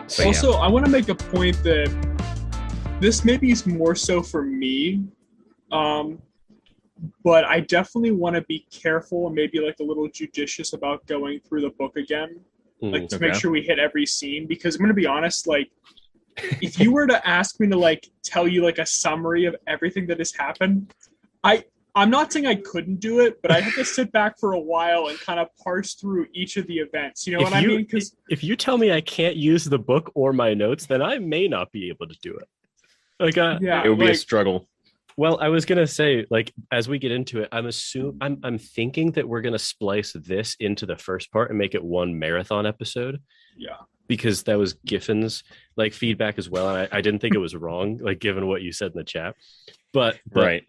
But Also, I want to make a point that this maybe is more so for me, um, but I definitely want to be careful and maybe like a little judicious about going through the book again, like to make Okay. sure we hit every scene. Because I'm going to be honest, like if you were to ask me to like tell you like a summary of everything that has happened, I I'm not saying I couldn't do it, but I have to sit back for a while and kind of parse through each of the events. You know If what I mean? you Because if you tell me I can't use the book or my notes, then I may not be able to do it. Like, yeah, It would be a like struggle. well, I was gonna say, like, as we get into it, I'm thinking that we're gonna splice this into the first part and make it one marathon episode yeah. because that was Giffin's like feedback as well, and I didn't think it was wrong, like given what you said in the chat. But Right.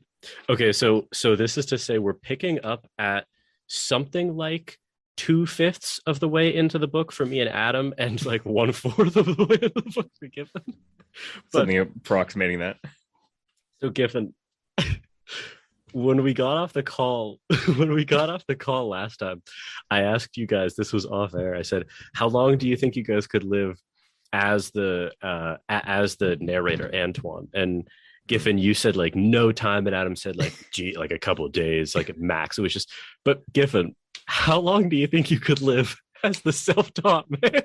okay, so this is to say we're picking up at something like 2/5 of the way into the book for me and Adam, and like 1/4 of the way into the book for Giffin. But Something approximating that. so Giffin, when we got off the call, last time, I asked you guys, this was off air. I said, how long do you think you guys could live as the narrator, Antoine? And Giffen, you said like no time, and Adam said like like a couple of days, like at max. It was just, but Giffen, how long do you think you could live as the self-taught man?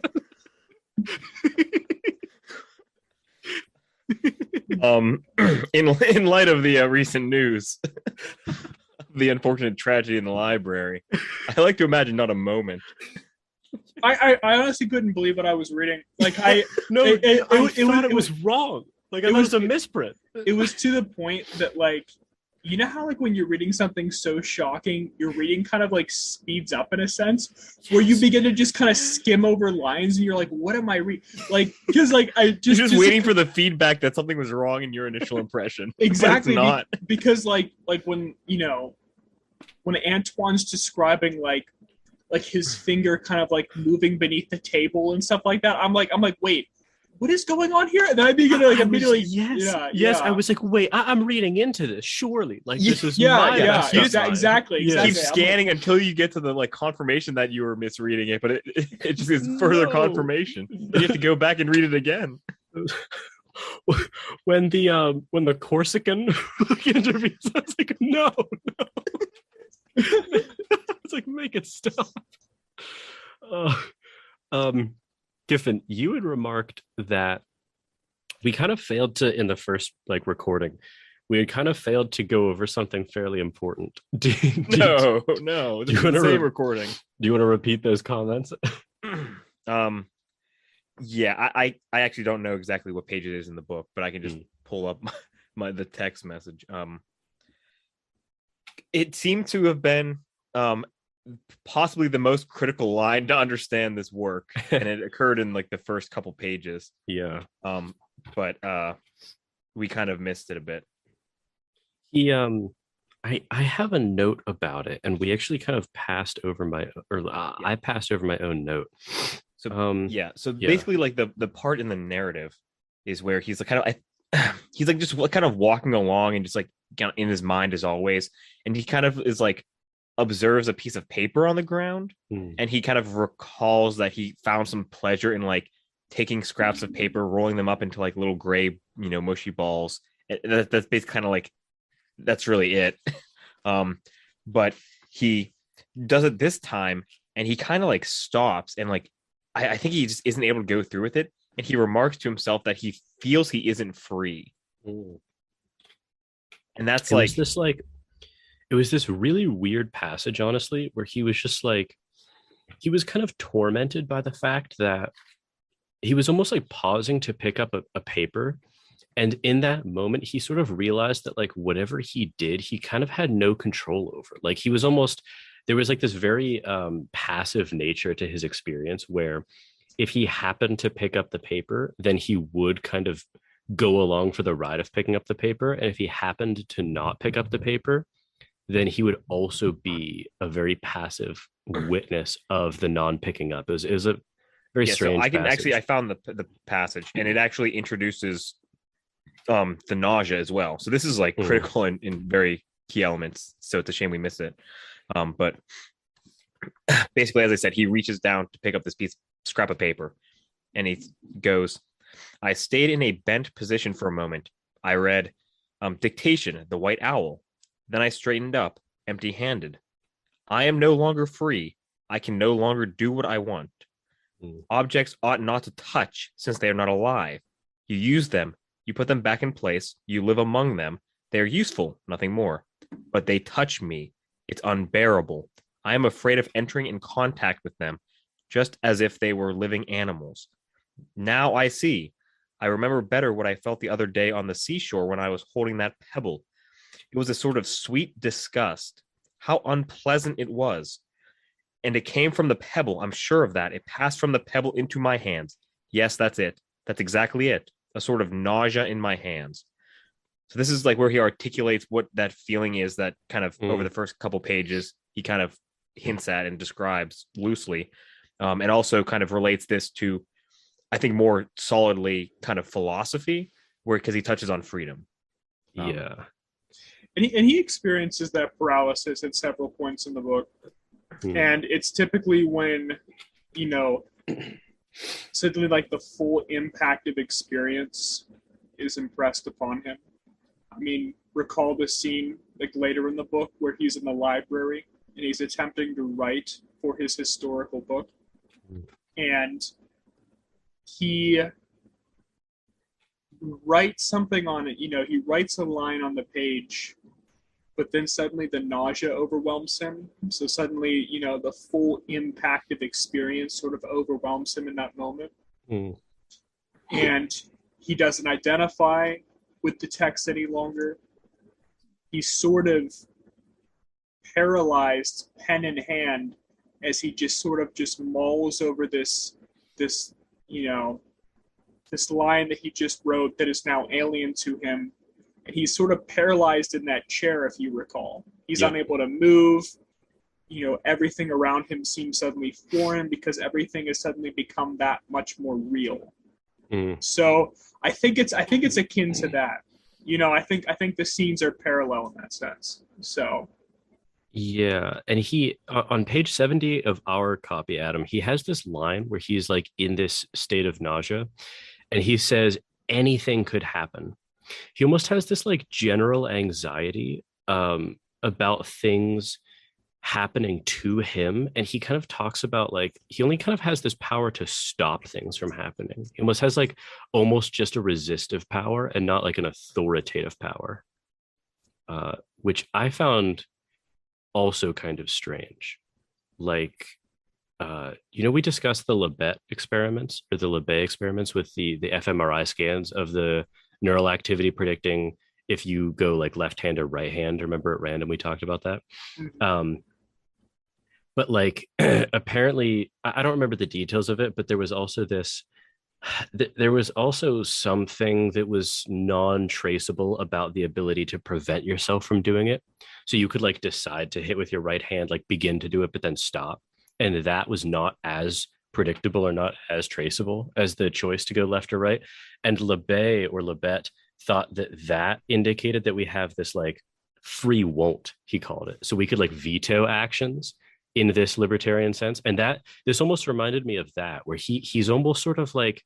In light of the recent news, the unfortunate tragedy in the library, I like to imagine not a moment. I honestly couldn't believe what I was reading. Like I it was wrong. Like it was a misprint. It was to the point that like you know how like when you're reading something so shocking, your reading kind of like speeds up in a sense, where you begin to just kind of skim over lines and you're like, what am I reading? Like because like I You're just waiting for the feedback that something was wrong in your initial impression. exactly But it's not. because like when you know when Antoine's describing like his finger kind of like moving beneath the table and stuff like that, I'm like wait, what is going on here? And then I begin to like immediately yes. I was like, wait, I'm reading into this. Surely, like this is exactly. Keep scanning until you get to the like confirmation that you were misreading it, but it just is further confirmation. You have to go back and read it again. When the Corsican interviews, I was like, no. It's like, make it stop. Giffen, you had remarked that we kind of failed to, in the first like recording, we had kind of failed to go over something fairly important. No. This is the same recording. Do you want to repeat those comments? Yeah, I actually don't know exactly what page it is in the book, but I can just pull up the text message. It seemed to have been possibly the most critical line to understand this work, and it occurred in like the first couple pages. Yeah. But we kind of missed it a bit. I have a note about it, and we actually kind of passed over I passed over my own note. So basically like the part in the narrative is where he's like kind of he's like just kind of walking along and just like in his mind as always, and he kind of is like observes a piece of paper on the ground, and he kind of recalls that he found some pleasure in like taking scraps of paper, rolling them up into like little gray, mushy balls. That's basically kind of like, that's really it. But he does it this time, and he kind of like stops, and like I think he just isn't able to go through with it, and he remarks to himself that he feels he isn't free. And that's it was this really weird passage, honestly, where he was just like, he was kind of tormented by the fact that he was almost like pausing to pick up a paper. And in that moment, he sort of realized that like whatever he did, he kind of had no control over. Like he was almost, there was like this very passive nature to his experience where if he happened to pick up the paper, then he would kind of go along for the ride of picking up the paper. And if he happened to not pick up the paper, then he would also be a very passive witness of the non-picking up. It was a very strange passage. I found the passage, and it actually introduces the nausea as well. So this is like critical in very key elements. So it's a shame we missed it. But basically, as I said, he reaches down to pick up this scrap of paper, And he goes, I stayed in a bent position for a moment. I read, Dictation, the White Owl. Then I straightened up, empty-handed. I am no longer free. I can no longer do what I want. Objects ought not to touch since they are not alive. You use them, you put them back in place, you live among them. They are useful, nothing more. But they touch me. It's unbearable. I am afraid of entering in contact with them, just as if they were living animals. Now I see. I remember better what I felt the other day on the seashore when I was holding that pebble. It was a sort of sweet disgust. How unpleasant it was. And it came from the pebble. I'm sure of that. It passed from the pebble into my hands. Yes, that's it. That's exactly it. A sort of nausea in my hands. So this is like where he articulates what that feeling is that kind of over the first couple pages, he kind of hints at and describes loosely. And also kind of relates this to, I think, more solidly kind of philosophy, where because he touches on freedom. Yeah. And he experiences that paralysis at several points in the book. And it's typically when, suddenly like the full impact of experience is impressed upon him. I mean, recall the scene like later in the book where he's in the library and he's attempting to write for his historical book. And he writes something on it, he writes a line on the page, but then suddenly the nausea overwhelms him. So suddenly, the full impact of experience sort of overwhelms him in that moment. And he doesn't identify with the text any longer. He's sort of paralyzed, pen in hand, as he just mulls over this line that he just wrote that is now alien to him. And he's sort of paralyzed in that chair, if you recall. He's unable to move. Everything around him seems suddenly foreign because everything has suddenly become that much more real. So I think it's akin to that. I think the scenes are parallel in that sense. So yeah, and he on page 70 of our copy, Adam, he has this line where he's like in this state of nausea, and he says anything could happen. He almost has this like general anxiety about things happening to him, and he kind of talks about like he only kind of has this power to stop things from happening. He almost has like almost just a resistive power and not like an authoritative power, which I found also kind of strange. Like we discussed the Lebet experiments or the Lebet experiments with the fMRI scans of the neural activity predicting if you go like left hand or right hand. Remember at random we talked about that. But like apparently I don't remember the details of it, but there was also something that was non-traceable about the ability to prevent yourself from doing it. So you could like decide to hit with your right hand, like begin to do it, but then stop. And that was not as predictable or not as traceable as the choice to go left or right. And Lebet thought that indicated that we have this like free won't, he called it. So we could like veto actions in this libertarian sense. And that this almost reminded me of that, where he's almost sort of like,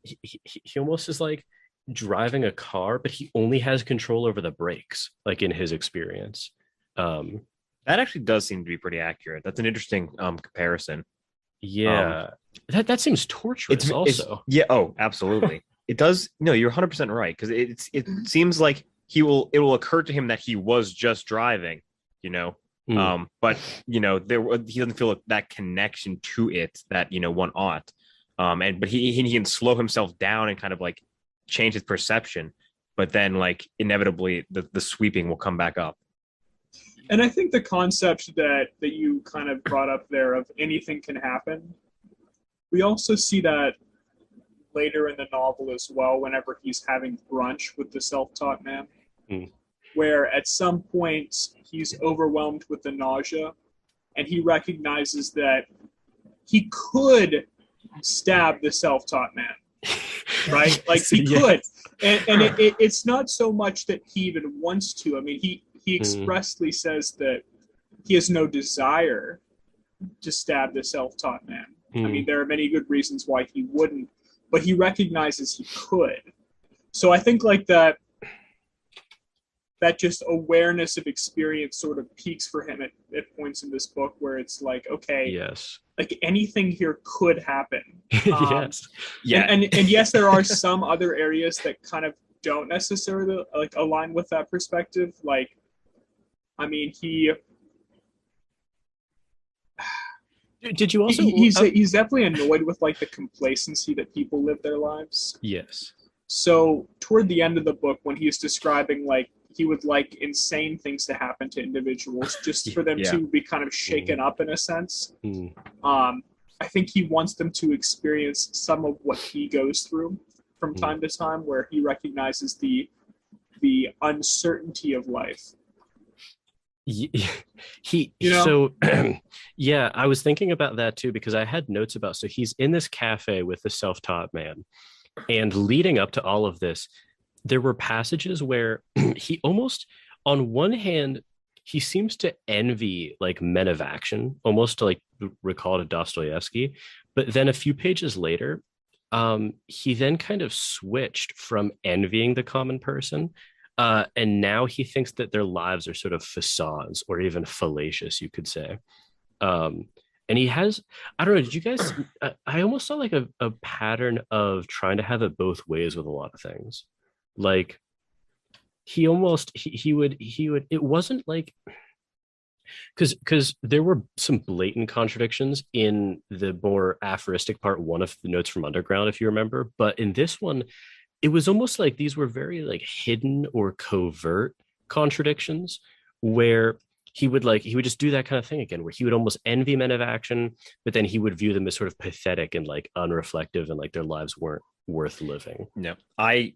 he almost is like driving a car, but he only has control over the brakes, like in his experience. That actually does seem to be pretty accurate. That's an interesting comparison. Yeah. That seems torturous also. Yeah. Oh, absolutely. It does. No, you're 100% right. Because it seems like it will occur to him that he was just driving, but he doesn't feel that connection to it that one ought. But he can slow himself down and kind of like change his perception, but then like inevitably the sweeping will come back up. And I think the concept that you kind of brought up there of anything can happen, we also see that later in the novel as well, whenever he's having brunch with the self-taught man, where at some point he's overwhelmed with the nausea and he recognizes that he could stab the self-taught man, right? Like he could. And it's not so much that he even wants to. I mean, he expressly says that he has no desire to stab the self-taught man. I mean, there are many good reasons why he wouldn't, but he recognizes he could. So I think like that just awareness of experience sort of peaks for him at points in this book where it's like, okay, yes, like anything here could happen. Yes, yeah, and yes, there are some other areas that kind of don't necessarily like align with that perspective. Like, I mean, did you also? He's definitely annoyed with like the complacency that people live their lives. Yes. So toward the end of the book, when he's describing like he would like insane things to happen to individuals just for them to be kind of shaken up in a sense. I think he wants them to experience some of what he goes through from time to time, where he recognizes the uncertainty of life. So yeah, I was thinking about that too, because I had notes about, so he's in this cafe with the self-taught man, and leading up to all of this, there were passages where he almost, on one hand, he seems to envy like men of action, almost to like recall to Dostoevsky. But then a few pages later, he then kind of switched from envying the common person. And now he thinks that their lives are sort of facades or even fallacious, you could say. And he has, I don't know, did you guys, I almost saw like a pattern of trying to have it both ways with a lot of things. Like he almost, he would, it wasn't like, because there were some blatant contradictions in the more aphoristic part one of the Notes from Underground, if you remember. But in this one, it was almost like these were very like hidden or covert contradictions, where he would just do that kind of thing again, where he would almost envy men of action, but then he would view them as sort of pathetic and like unreflective and like their lives weren't worth living. No, I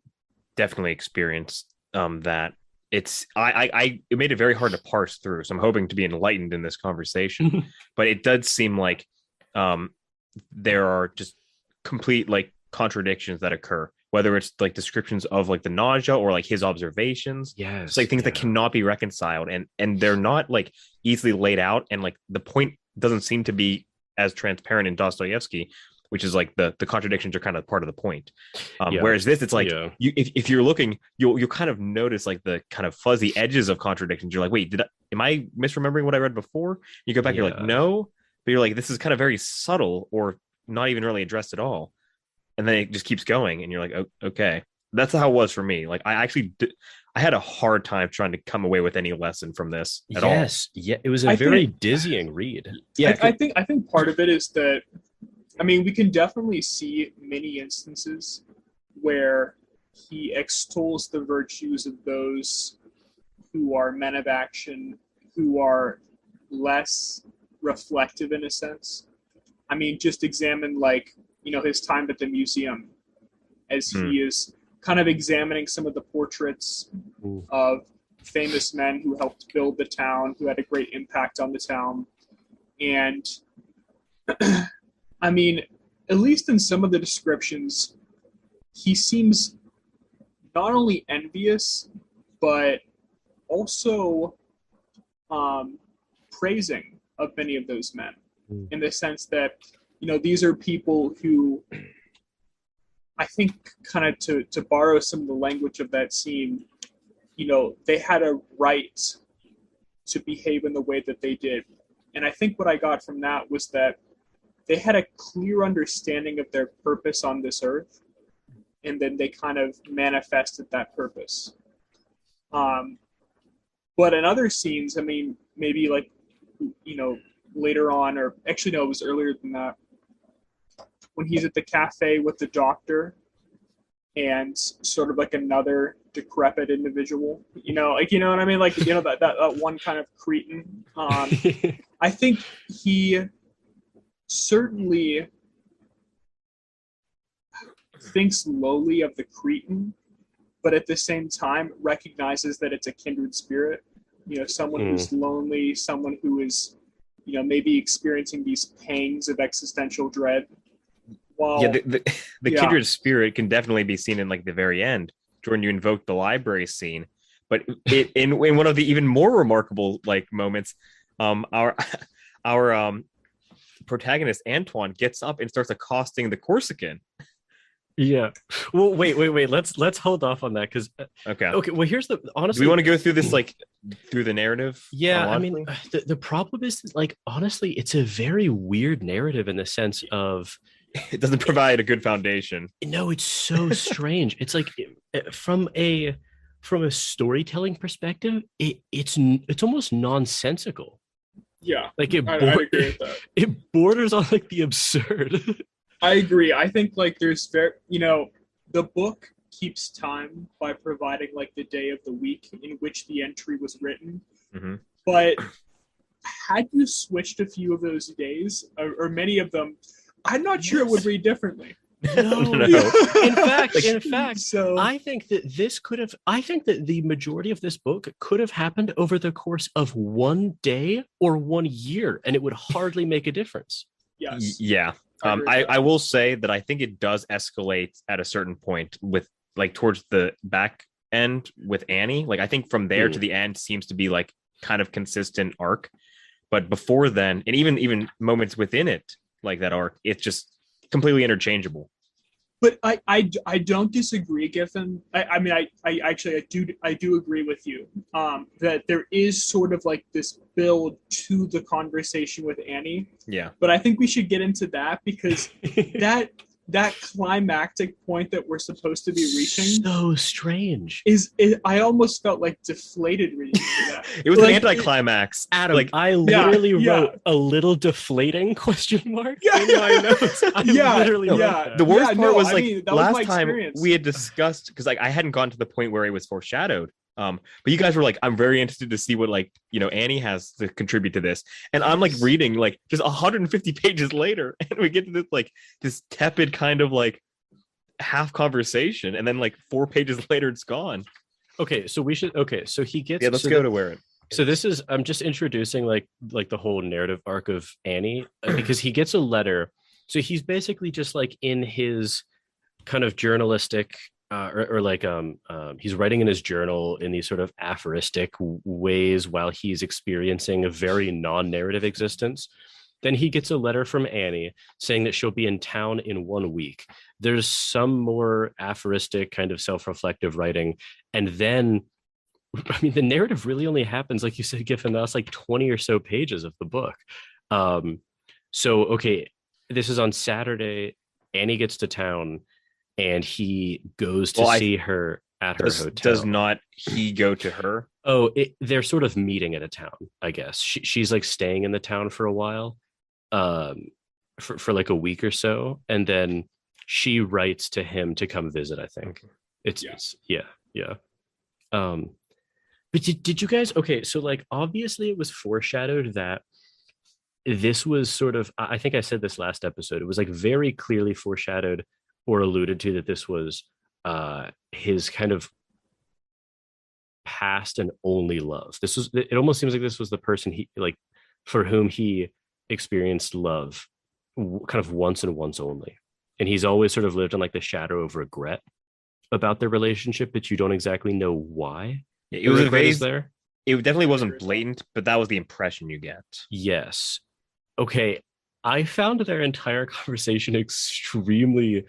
definitely experienced that. It's it made it very hard to parse through. So I'm hoping to be enlightened in this conversation. But it does seem like there are just complete like contradictions that occur, whether it's like descriptions of like the nausea or like his observations. Yes, it's like things that cannot be reconciled, and they're not like easily laid out, and like the point doesn't seem to be as transparent in Dostoevsky, which is like the contradictions are kind of part of the point. Whereas this, it's like if you're looking, you'll kind of notice like the kind of fuzzy edges of contradictions. You're like, wait, am I misremembering what I read before? You go back, you're like, no, but you're like, this is kind of very subtle or not even really addressed at all. And then it just keeps going, and you're like, oh, okay. That's how it was for me. Like I had a hard time trying to come away with any lesson from this at all. Yes, yeah, it was a very dizzying read. Yeah, I think part of it is that, I mean, we can definitely see many instances where he extols the virtues of those who are men of action, who are less reflective in a sense. I mean, just examine like, his time at the museum, as he is kind of examining some of the portraits of famous men who helped build the town, who had a great impact on the town. And I mean, at least in some of the descriptions, he seems not only envious, but also praising of many of those men, in the sense that, these are people who, I think, kind of to borrow some of the language of that scene, they had a right to behave in the way that they did. And I think what I got from that was that they had a clear understanding of their purpose on this earth, and then they kind of manifested that purpose. But in other scenes, I mean, maybe like, later on, or actually, no, it was earlier than that, when he's at the cafe with the doctor and sort of like another decrepit individual, you know what I mean? Like, that one kind of cretin. I think he certainly thinks lowly of the cretin, but at the same time recognizes that it's a kindred spirit, someone who's lonely, someone who is, maybe experiencing these pangs of existential dread. Well, the kindred spirit can definitely be seen in like the very end, Jordan. You invoked the library scene, but in one of the even more remarkable like moments, our protagonist Antoine gets up and starts accosting the Corsican. Yeah. Well, wait. Let's hold off on that because Okay. okay. Well, here's the Do honestly. we want to go through this like through the narrative? Yeah, I mean, chronologically? the problem is like honestly, it's a very weird narrative in the sense of It doesn't provide a good foundation. no, it's so strange. It's like from a storytelling perspective, it's almost nonsensical. Yeah, Like I'd agree with that. it borders on like the absurd. I agree. I think like there's the book keeps time by providing like the day of the week in which the entry was written. Mm-hmm. But had you switched a few of those days or many of them, I'm not sure it would read differently. No. No. In fact, So I think that the majority of this book could have happened over the course of one day or 1 year, and it would hardly make a difference. yes. Yeah. I will say that I think it does escalate at a certain point with like towards the back end with Annie. Like I think from there to the end seems to be like kind of consistent arc. But before then, and even moments within it, like that arc, it's just completely interchangeable. But I don't disagree, Giffin. I mean I do agree with you that there is sort of like this build to the conversation with Annie. Yeah. But I think we should get into that because that climactic point that we're supposed to be reaching So strange. I almost felt like deflated reading that. It was Like, an anticlimax. Adam, Like I literally yeah. wrote a little deflating question mark Yeah. in my notes. I literally wrote yeah. that. the worst Yeah, part no, was I like mean, that was my last time experience. we had discussed because like I hadn't gone to the point where it was foreshadowed. But you guys were like, I'm very interested to see what like Annie has to contribute to this, and I'm like reading like just 150 pages later, and we get to this tepid kind of like half conversation, and then like 4 pages later it's gone. Okay, so so he gets Yeah, let's so go to where it. So this is I'm just introducing like the whole narrative arc of Annie because he gets a letter. So he's basically just like in his kind of journalistic or like he's writing in his journal in these sort of aphoristic ways while he's experiencing a very non-narrative existence. Then he gets a letter from Annie saying that she'll be in town in 1 week. There's some more aphoristic kind of self-reflective writing, and then I mean, the narrative really only happens, like you said, Giffin, that's like 20 or so pages of the book. So, okay, this is on Saturday. Annie gets to town and he goes to see her at her hotel. Does not he go to her? Oh, they're sort of meeting at a town, I guess. She's like staying in the town for a while, for like a week or so. And then she writes to him to come visit, I think. Okay. Yeah. But did you guys, okay, so like obviously it was foreshadowed that this was sort of, I think I said this last episode, it was like very clearly foreshadowed or alluded to that this was his kind of past and only love. It almost seems like this was the person he like for whom he experienced love kind of once and once only. And he's always sort of lived in like the shadow of regret about their relationship, but you don't exactly know why. It was a vase there. It definitely wasn't blatant, but that was the impression you get. Yes. Okay. I found their entire conversation extremely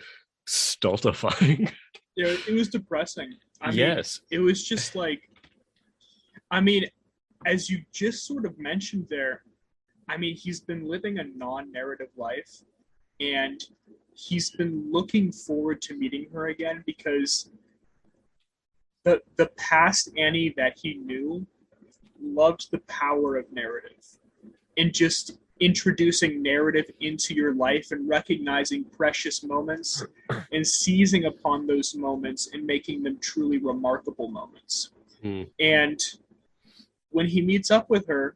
stultifying. Yeah, it was depressing. I mean, yes. It was just like, I mean, as you just sort of mentioned there, I mean, he's been living a non-narrative life, and he's been looking forward to meeting her again because the past Annie that he knew loved the power of narrative and just introducing narrative into your life and recognizing precious moments and seizing upon those moments and making them truly remarkable moments. And when he meets up with her,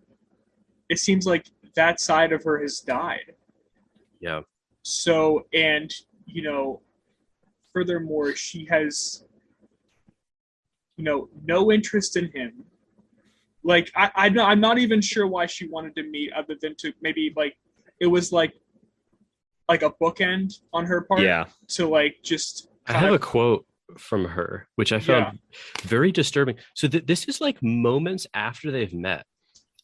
it seems like that side of her has died. Yeah. So, and, furthermore, she has, no interest in him. Like, I'm not even sure why she wanted to meet other than to maybe, like, it was like a bookend on her part. Yeah. To, like, just... I have a quote from her, which I found very disturbing. So this is, like, moments after they've met.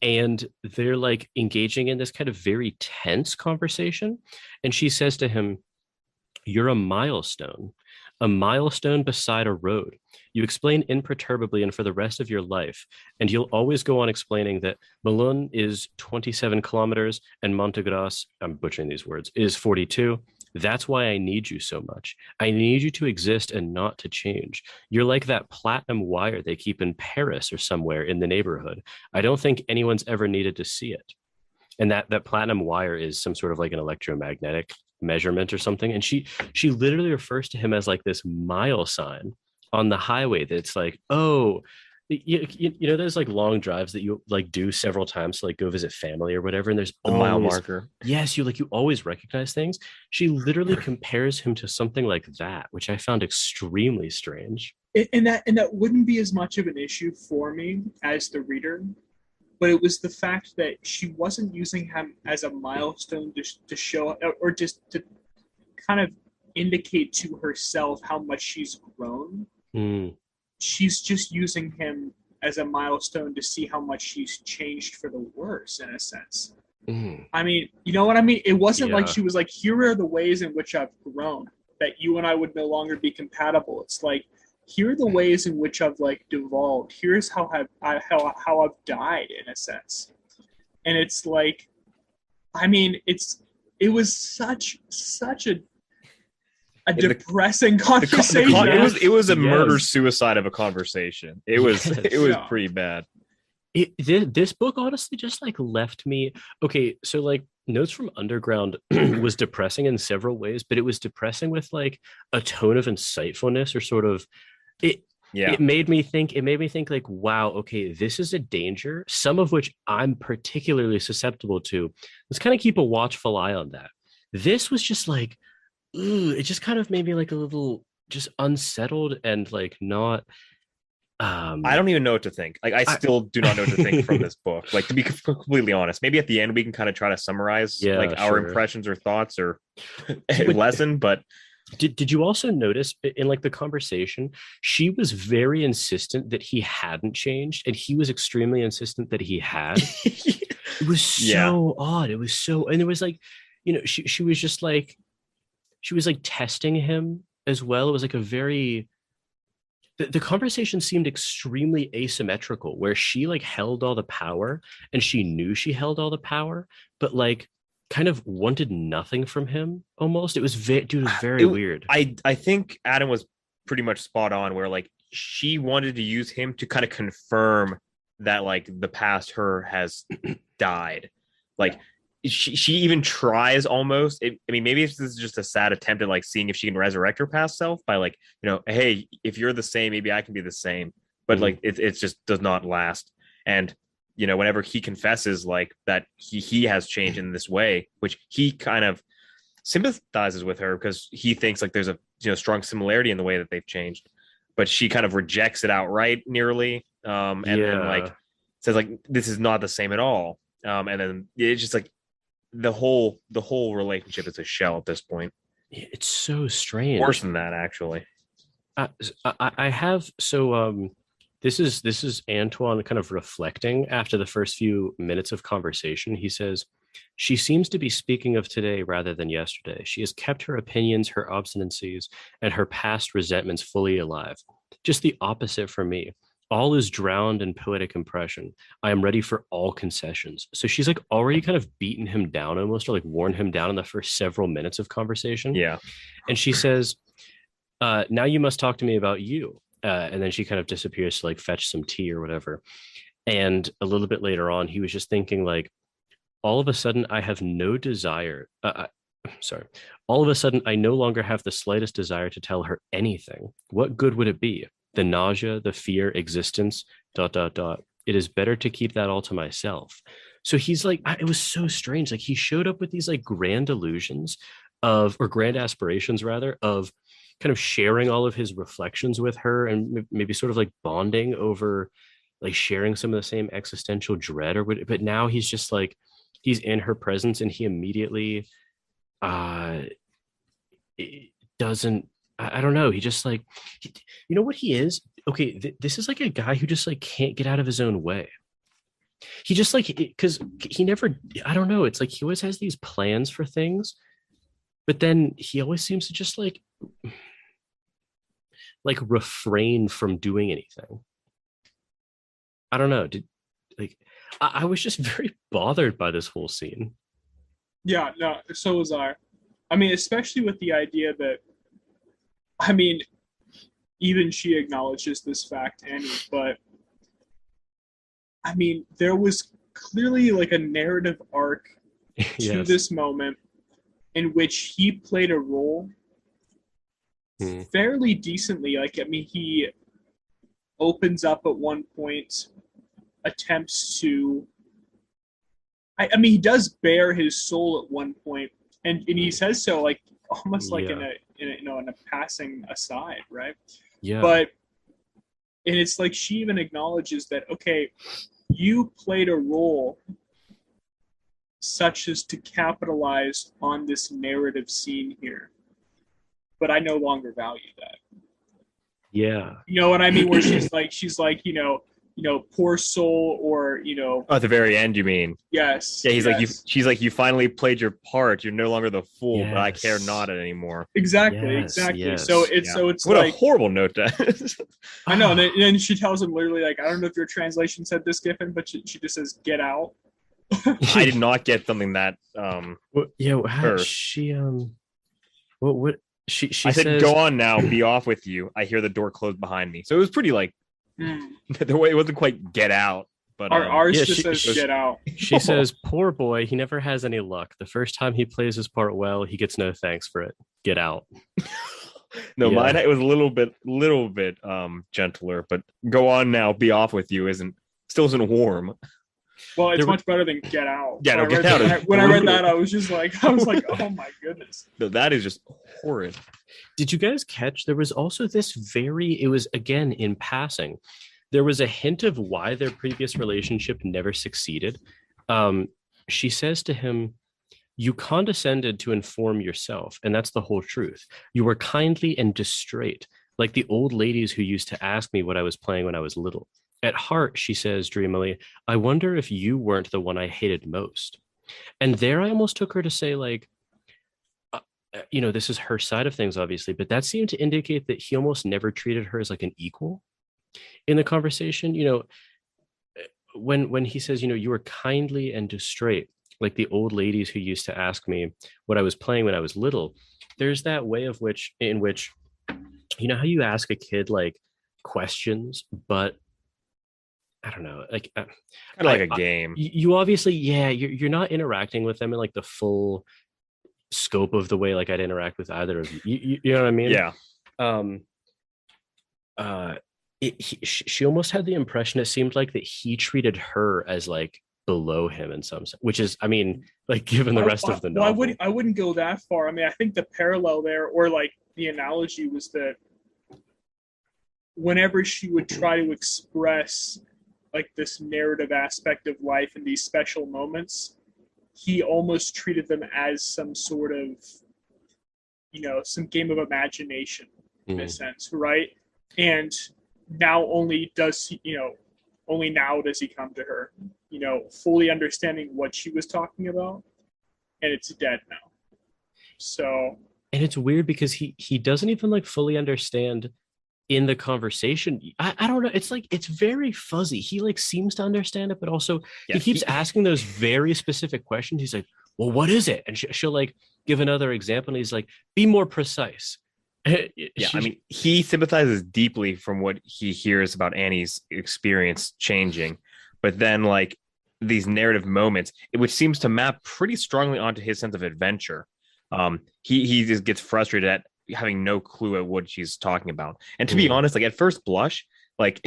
And they're, like, engaging in this kind of very tense conversation. And she says to him, You're a milestone beside a road. You explain imperturbably and for the rest of your life, and you'll always go on explaining that Melun is 27 kilometers and Montegras, I'm butchering these words, is 42. That's why I need you so much. I need you to exist and not to change. You're like that platinum wire they keep in Paris or somewhere in the neighborhood. I don't think anyone's ever needed to see it. And that platinum wire is some sort of like an electromagnetic measurement or something. And she literally refers to him as like this mile sign on the highway that's like, oh, you know, there's like long drives that you like do several times to like go visit family or whatever, and there's a mile marker. Yes, you always recognize things. She literally compares him to something like that, which I found extremely strange. And that wouldn't be as much of an issue for me as the reader, but it was the fact that she wasn't using him as a milestone to show, or just to kind of indicate to herself how much she's grown. She's just using him as a milestone to see how much she's changed for the worse, in a sense. I mean, you know what I mean? It wasn't like she was like, here are the ways in which I've grown, that you and I would no longer be compatible. It's like, here are the ways in which I've like devolved. Here's how I've died, in a sense. And it's like, I mean, it was such a depressing conversation. It was a murder suicide of a conversation. It was pretty bad. This book honestly just like left me. Okay, so like Notes from Underground was depressing in several ways, but it was depressing with like a tone of insightfulness, or sort of it made me think like, wow, okay, this is a danger, some of which I'm particularly susceptible to. Let's kind of keep a watchful eye on that. This was just like, it just kind of made me like a little just unsettled and like not. I don't even know what to think. Like, I still do not know what to think from this book. Like, to be completely honest, maybe at the end we can kind of try to summarize our impressions or thoughts or lesson. But did you also notice in like the conversation, she was very insistent that he hadn't changed, and he was extremely insistent that he had. It was so odd. It was so, and it was like, you know, she was just like. She was like testing him as well. It was like a very, the conversation seemed extremely asymmetrical, where she like held all the power and she knew she held all the power, but like kind of wanted nothing from him almost. It was very weird. I think Adam was pretty much spot on, where like she wanted to use him to kind of confirm that like the past her has died. Like, she even tries almost. I mean, maybe this is just a sad attempt at like seeing if she can resurrect her past self by like, you know, hey, if you're the same, maybe I can be the same. But like it just does not last. And you know, whenever he confesses like that he has changed in this way, which he kind of sympathizes with her because he thinks like there's a strong similarity in the way that they've changed, but she kind of rejects it outright nearly, and then like says like this is not the same at all. And then it's just like the whole relationship is a shell at this point. It's so strange. Worse than that, actually. I have this is Antoine kind of reflecting after the first few minutes of conversation. He says, she seems to be speaking of today rather than yesterday. She has kept her opinions, her obstinacies, and her past resentments fully alive. Just the opposite for me. All is drowned in poetic impression. I am ready for all concessions. So she's like already kind of beaten him down almost, or like worn him down in the first several minutes of conversation. Yeah. And she says, now you must talk to me about you. And then she kind of disappears to like fetch some tea or whatever. And a little bit later on, he was just thinking like, all of a sudden I have no desire. All of a sudden I no longer have the slightest desire to tell her anything. What good would it be? The nausea, the fear, existence, ... It is better to keep that all to myself. So he's like, it was so strange. Like he showed up with these like grand illusions or grand aspirations rather, of kind of sharing all of his reflections with her and maybe sort of like bonding over like sharing some of the same existential dread but now he's just like, he's in her presence and he immediately doesn't, I don't know. He just like, you know what he is? Okay, this is like a guy who just like can't get out of his own way. He just like, because he never, I don't know. It's like he always has these plans for things, but then he always seems to just like refrain from doing anything. I don't know. Like I was just very bothered by this whole scene. Yeah, no, so was I. I mean, especially with the idea that, I mean, even she acknowledges this fact, Annie, but I mean, there was clearly like a narrative arc to Yes. this moment in which he played a role fairly decently. Like, I mean, he opens up at one point, attempts to. I mean, he does bare his soul at one point, and he says so like almost like in a passing aside, right? Yeah. But and it's like she even acknowledges that, okay, you played a role such as to capitalize on this narrative scene here, but I no longer value that. Yeah. You know what I mean? Where she's like, poor soul, or at the very end, you mean? Yes. Yeah, yes. She's like, you finally played your part. You're no longer the fool, but I care not anymore. Exactly. Yes, exactly. yes. So it's what like a horrible note that. I know, and then she tells him literally, like, I don't know if your translation said this, Giffin, but she just says, "Get out." I did not get something that Well, yeah, how she what she I said, says, "Go on now, be off with you." I hear the door close behind me, so it was pretty like the way it wasn't quite "get out," but ours yeah, just says "get out." She says, "Poor boy, he never has any luck. The first time he plays his part well, he gets no thanks for it. Get out." No, Yeah. mine it was a little bit gentler, but "go on now, be off with you" still isn't warm. Well, it's much better than "get out." Yeah, no, "get out." When I read that, I was like, oh my goodness. No, that is just horrid. Did you guys catch there was also this it was again in passing. There was a hint of why their previous relationship never succeeded. She says to him, "You condescended to inform yourself, and that's the whole truth. You were kindly and distrait, like the old ladies who used to ask me what I was playing when I was little. At heart," she says dreamily, "I wonder if you weren't the one I hated most." And there I almost took her to say, like, this is her side of things, obviously, but that seemed to indicate that he almost never treated her as like an equal in the conversation. When he says, "You were kindly and distrait, like the old ladies who used to ask me what I was playing when I was little," there's that way in which how you ask a kid like questions, but I don't know, like kind of like a game. You obviously, you're not interacting with them in like the full scope of the way like I'd interact with either of you. You know what I mean? Yeah. She almost had the impression it seemed like that he treated her as like below him in some sense, which is, I mean, like given the rest of the novel. I wouldn't go that far. I mean, I think the parallel there, or like the analogy, was that whenever she would try to express like this narrative aspect of life in these special moments, he almost treated them as some sort of, some game of imagination in a sense, right? And now only now does he come to her, fully understanding what she was talking about, and it's dead now. So, and it's weird because he doesn't even like fully understand in the conversation. I don't know. It's like, it's very fuzzy. He like seems to understand it, but also he keeps asking those very specific questions. He's like, "Well, what is it?" And she'll like give another example, and he's like, "Be more precise." Yeah, I mean, he sympathizes deeply from what he hears about Annie's experience changing, but then like these narrative moments, which seems to map pretty strongly onto his sense of adventure. He just gets frustrated at having no clue at what she's talking about. And to be honest, like at first blush, like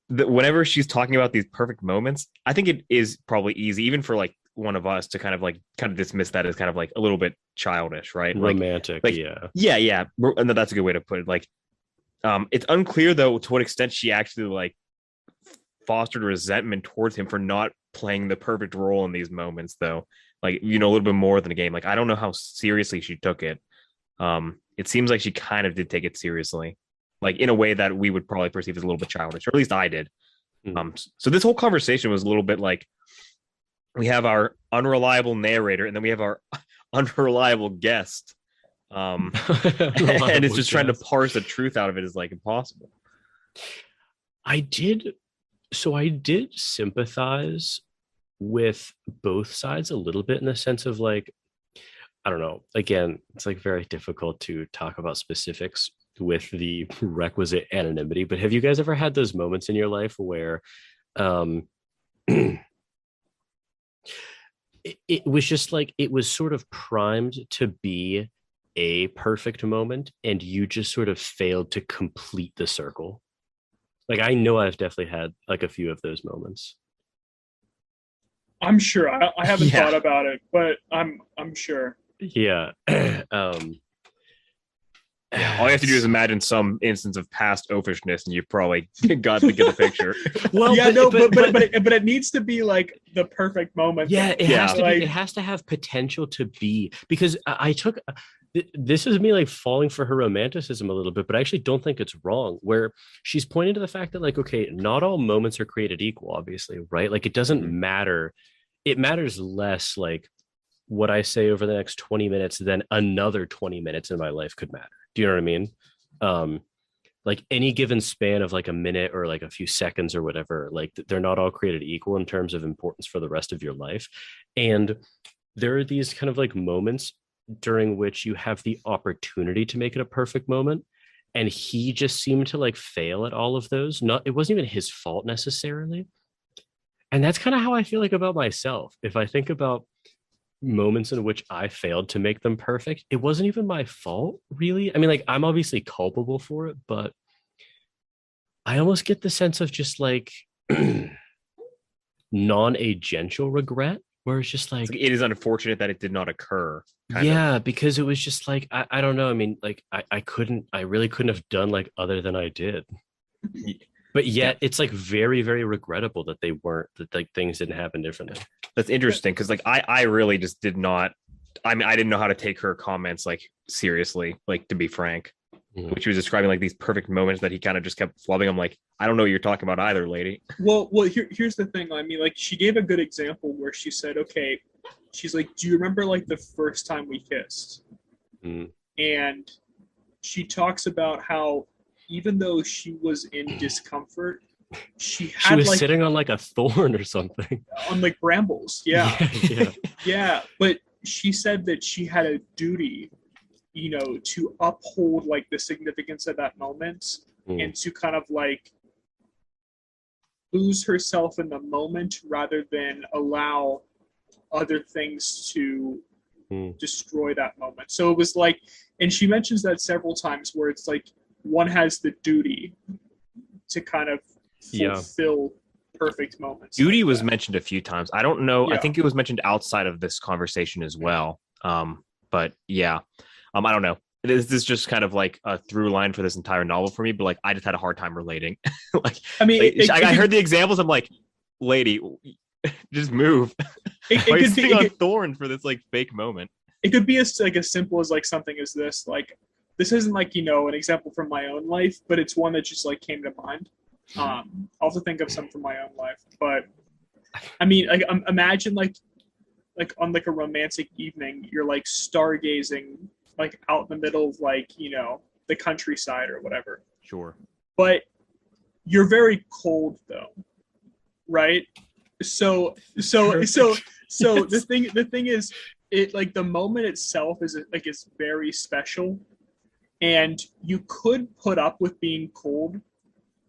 whenever she's talking about these perfect moments, I think it is probably easy, even for like one of us, to kind of dismiss that as kind of like a little bit childish, right? Romantic, like, yeah. And that's a good way to put it. Like, it's unclear though to what extent she actually like fostered resentment towards him for not playing the perfect role in these moments, though. Like, a little bit more than a game. Like, I don't know how seriously she took it. It seems like she kind of did take it seriously, like in a way that we would probably perceive as a little bit childish, or at least I did. So this whole conversation was a little bit like, we have our unreliable narrator, and then we have our unreliable guest. and it's just trying to parse the truth out of it is like impossible. I did sympathize with both sides a little bit, in the sense of like, I don't know, again, it's like very difficult to talk about specifics with the requisite anonymity, but have you guys ever had those moments in your life where it was just like, it was sort of primed to be a perfect moment and you just sort of failed to complete the circle? Like, I know I've definitely had like a few of those moments. I'm sure. I haven't thought about it, but I'm sure. Yeah. All you have to do is imagine some instance of past oafishness, and you've probably got to get the picture. Well, yeah, but it needs to be like the perfect moment. Yeah, it has to have potential to be, because I took this is me like falling for her romanticism a little bit, but I actually don't think it's wrong, where she's pointing to the fact that like, okay, not all moments are created equal, obviously, right? Like, it doesn't matter. It matters less like what I say over the next 20 minutes than another 20 minutes in my life could matter. Do you know what I mean? Like, any given span of like a minute or like a few seconds or whatever, like they're not all created equal in terms of importance for the rest of your life. And there are these kind of like moments during which you have the opportunity to make it a perfect moment. And he just seemed to like fail at all of those. It wasn't even his fault necessarily. And that's kind of how I feel like about myself. If I think about moments in which I failed to make them perfect, it wasn't even my fault, really. I mean, like, I'm obviously culpable for it, but I almost get the sense of just like non-agential regret, where it's just like, it is unfortunate that it did not occur. Yeah, because it was just like, I don't know. I mean, like, I really couldn't have done like other than I did. But yet it's like very, very regrettable that that like things didn't happen differently. That's interesting, because like I really just did not. I mean, I didn't know how to take her comments like seriously, like, to be frank. Which was describing like these perfect moments that he kind of just kept flubbing. I'm like, I don't know what you're talking about either, lady. Well, here's the thing. I mean, like, she gave a good example where she said, okay, she's like, do you remember like the first time we kissed? And she talks about how even though she was in discomfort, she was like sitting on like a thorn or something, on like brambles. Yeah. Yeah. But she said that she had a duty, you know, to uphold like the significance of that moment and to kind of like lose herself in the moment rather than allow other things to destroy that moment. So it was like, and she mentions that several times, where it's like one has the duty to kind of fulfill perfect moments. Duty was mentioned a few times. I don't know. I think it was mentioned outside of this conversation as well. But yeah, I don't know. This is just kind of like a through line for this entire novel for me, but like, I just had a hard time relating. Like, I mean, I heard the examples. I'm like, lady, just move. Why are you sitting on thorns for this like fake moment? It could be as simple as like something as this. Like, this isn't like, you know, an example from my own life, but it's one that just like came to mind. I'll also think of some from my own life, but I mean, like, imagine like on like a romantic evening, you're like stargazing like out in the middle of like, you know, the countryside or whatever. Sure. But you're very cold though, right? So yes. the thing is, it like the moment itself is very special, and you could put up with being cold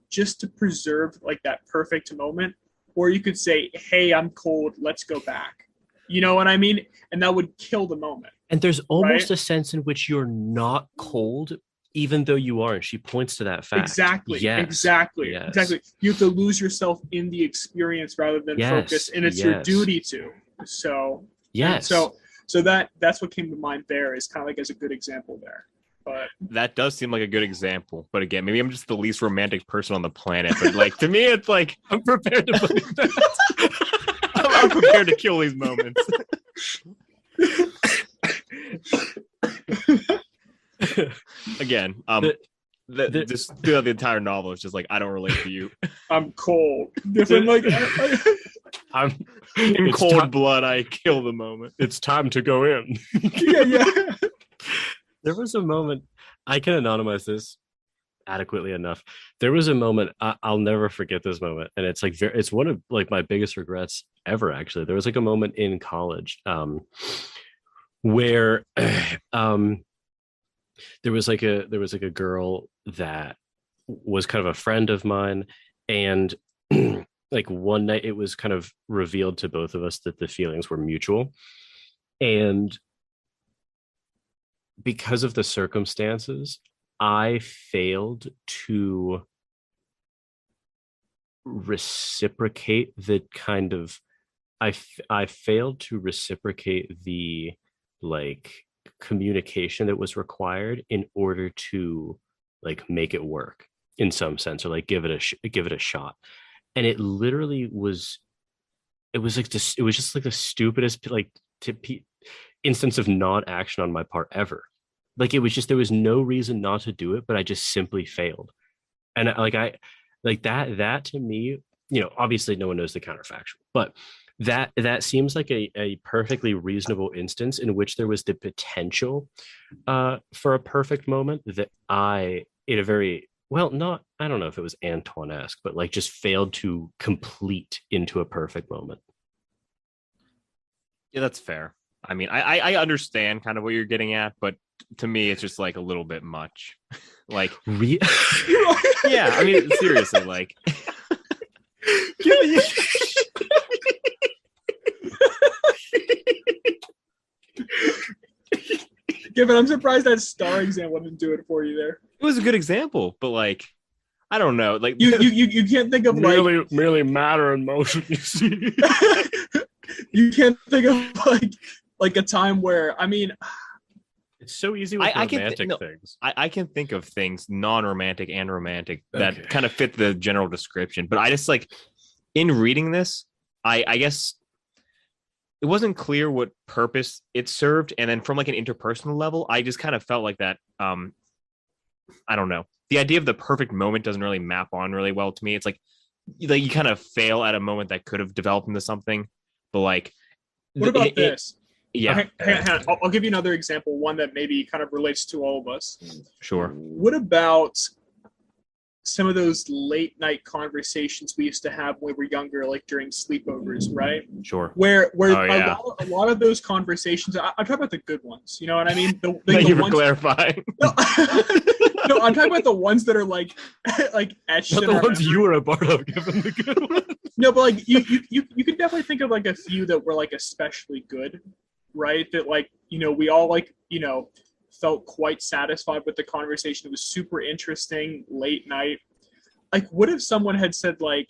just to preserve like that perfect moment, or you could say, hey, I'm cold, let's go back. You know what I mean? And that would kill the moment. And there's almost a sense in which you're not cold, even though you are. And she points to that fact. Exactly. Yes. Exactly. Yes. Exactly. You have to lose yourself in the experience rather than focus, and it's your duty to. So yes. So that's what came to mind there, is kind of like as a good example there. But that does seem like a good example. But again, maybe I'm just the least romantic person on the planet. But like, to me, it's like, I'm prepared to believe that. I'm prepared to kill these moments. Again, the entire novel is just like, I don't relate to you. I'm cold. Different, like I'm in cold blood. I kill the moment. It's time to go in. Yeah. There was a moment, I can anonymize this adequately enough. There was a moment, I'll never forget this moment, and it's like it's one of like my biggest regrets ever. Actually, there was like a moment in college, where there was like a girl that was kind of a friend of mine, and like one night it was kind of revealed to both of us that the feelings were mutual, and because of the circumstances, I failed to reciprocate the kind of I failed to reciprocate the like communication that was required in order to like make it work in some sense, or like give it a shot. And it literally was, it was like this, it was just like the stupidest like instance of non-action on my part ever. Like it was just, there was no reason not to do it, but I just simply failed. And I like that to me, obviously no one knows the counterfactual, but that seems like a perfectly reasonable instance in which there was the potential for a perfect moment that I, in a very, well, not, I don't know if it was Antoine-esque, but like just failed to complete into a perfect moment. Yeah, that's fair. I mean, I understand kind of what you're getting at, but to me, it's just like a little bit much. Like, yeah, I mean, seriously, like, Giffin, I'm surprised that star example didn't do it for you there. It was a good example, but like, I don't know, like you can't think of merely matter and motion. You see, you can't think of like a time where, I mean, it's so easy with romantic things. I can think of things non-romantic and romantic that kind of fit the general description, but I just like in reading this, I guess it wasn't clear what purpose it served, and then from like an interpersonal level, I just kind of felt like that. I don't know. The idea of the perfect moment doesn't really map on really well to me. It's like you kind of fail at a moment that could have developed into something, but like, what about this? Yeah, hang on. I'll give you another example, one that maybe kind of relates to all of us. Sure. What about some of those late night conversations we used to have when we were younger, like during sleepovers, right? Sure. Where a lot of those conversations, I'm talking about the good ones, you know what I mean? Thank you for clarifying. No, I'm talking about the ones that are like etched. Not the ones you were a part of, given the good ones. No, but like you can definitely think of like a few that were like especially good, right? That like, we all like, felt quite satisfied with the conversation. It was super interesting, late night. Like, what if someone had said like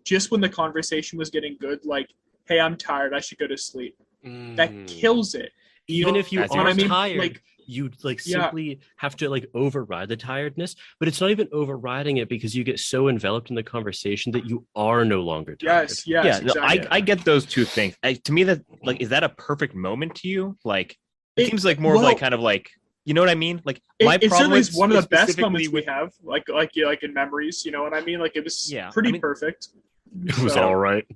just when the conversation was getting good, like, hey, I'm tired, I should go to sleep. That kills it. Even if you are tired, like, you like simply have to like override the tiredness, but it's not even overriding it because you get so enveloped in the conversation that you are no longer tired. Yes, yeah. Exactly. No, I get those two things. To me, that like, is that a perfect moment to you? Like, it seems like more of like kind of like, you know what I mean? Like my problem is one of the best moments we have, like in memories. You know what I mean? Like it was pretty perfect. It was all right.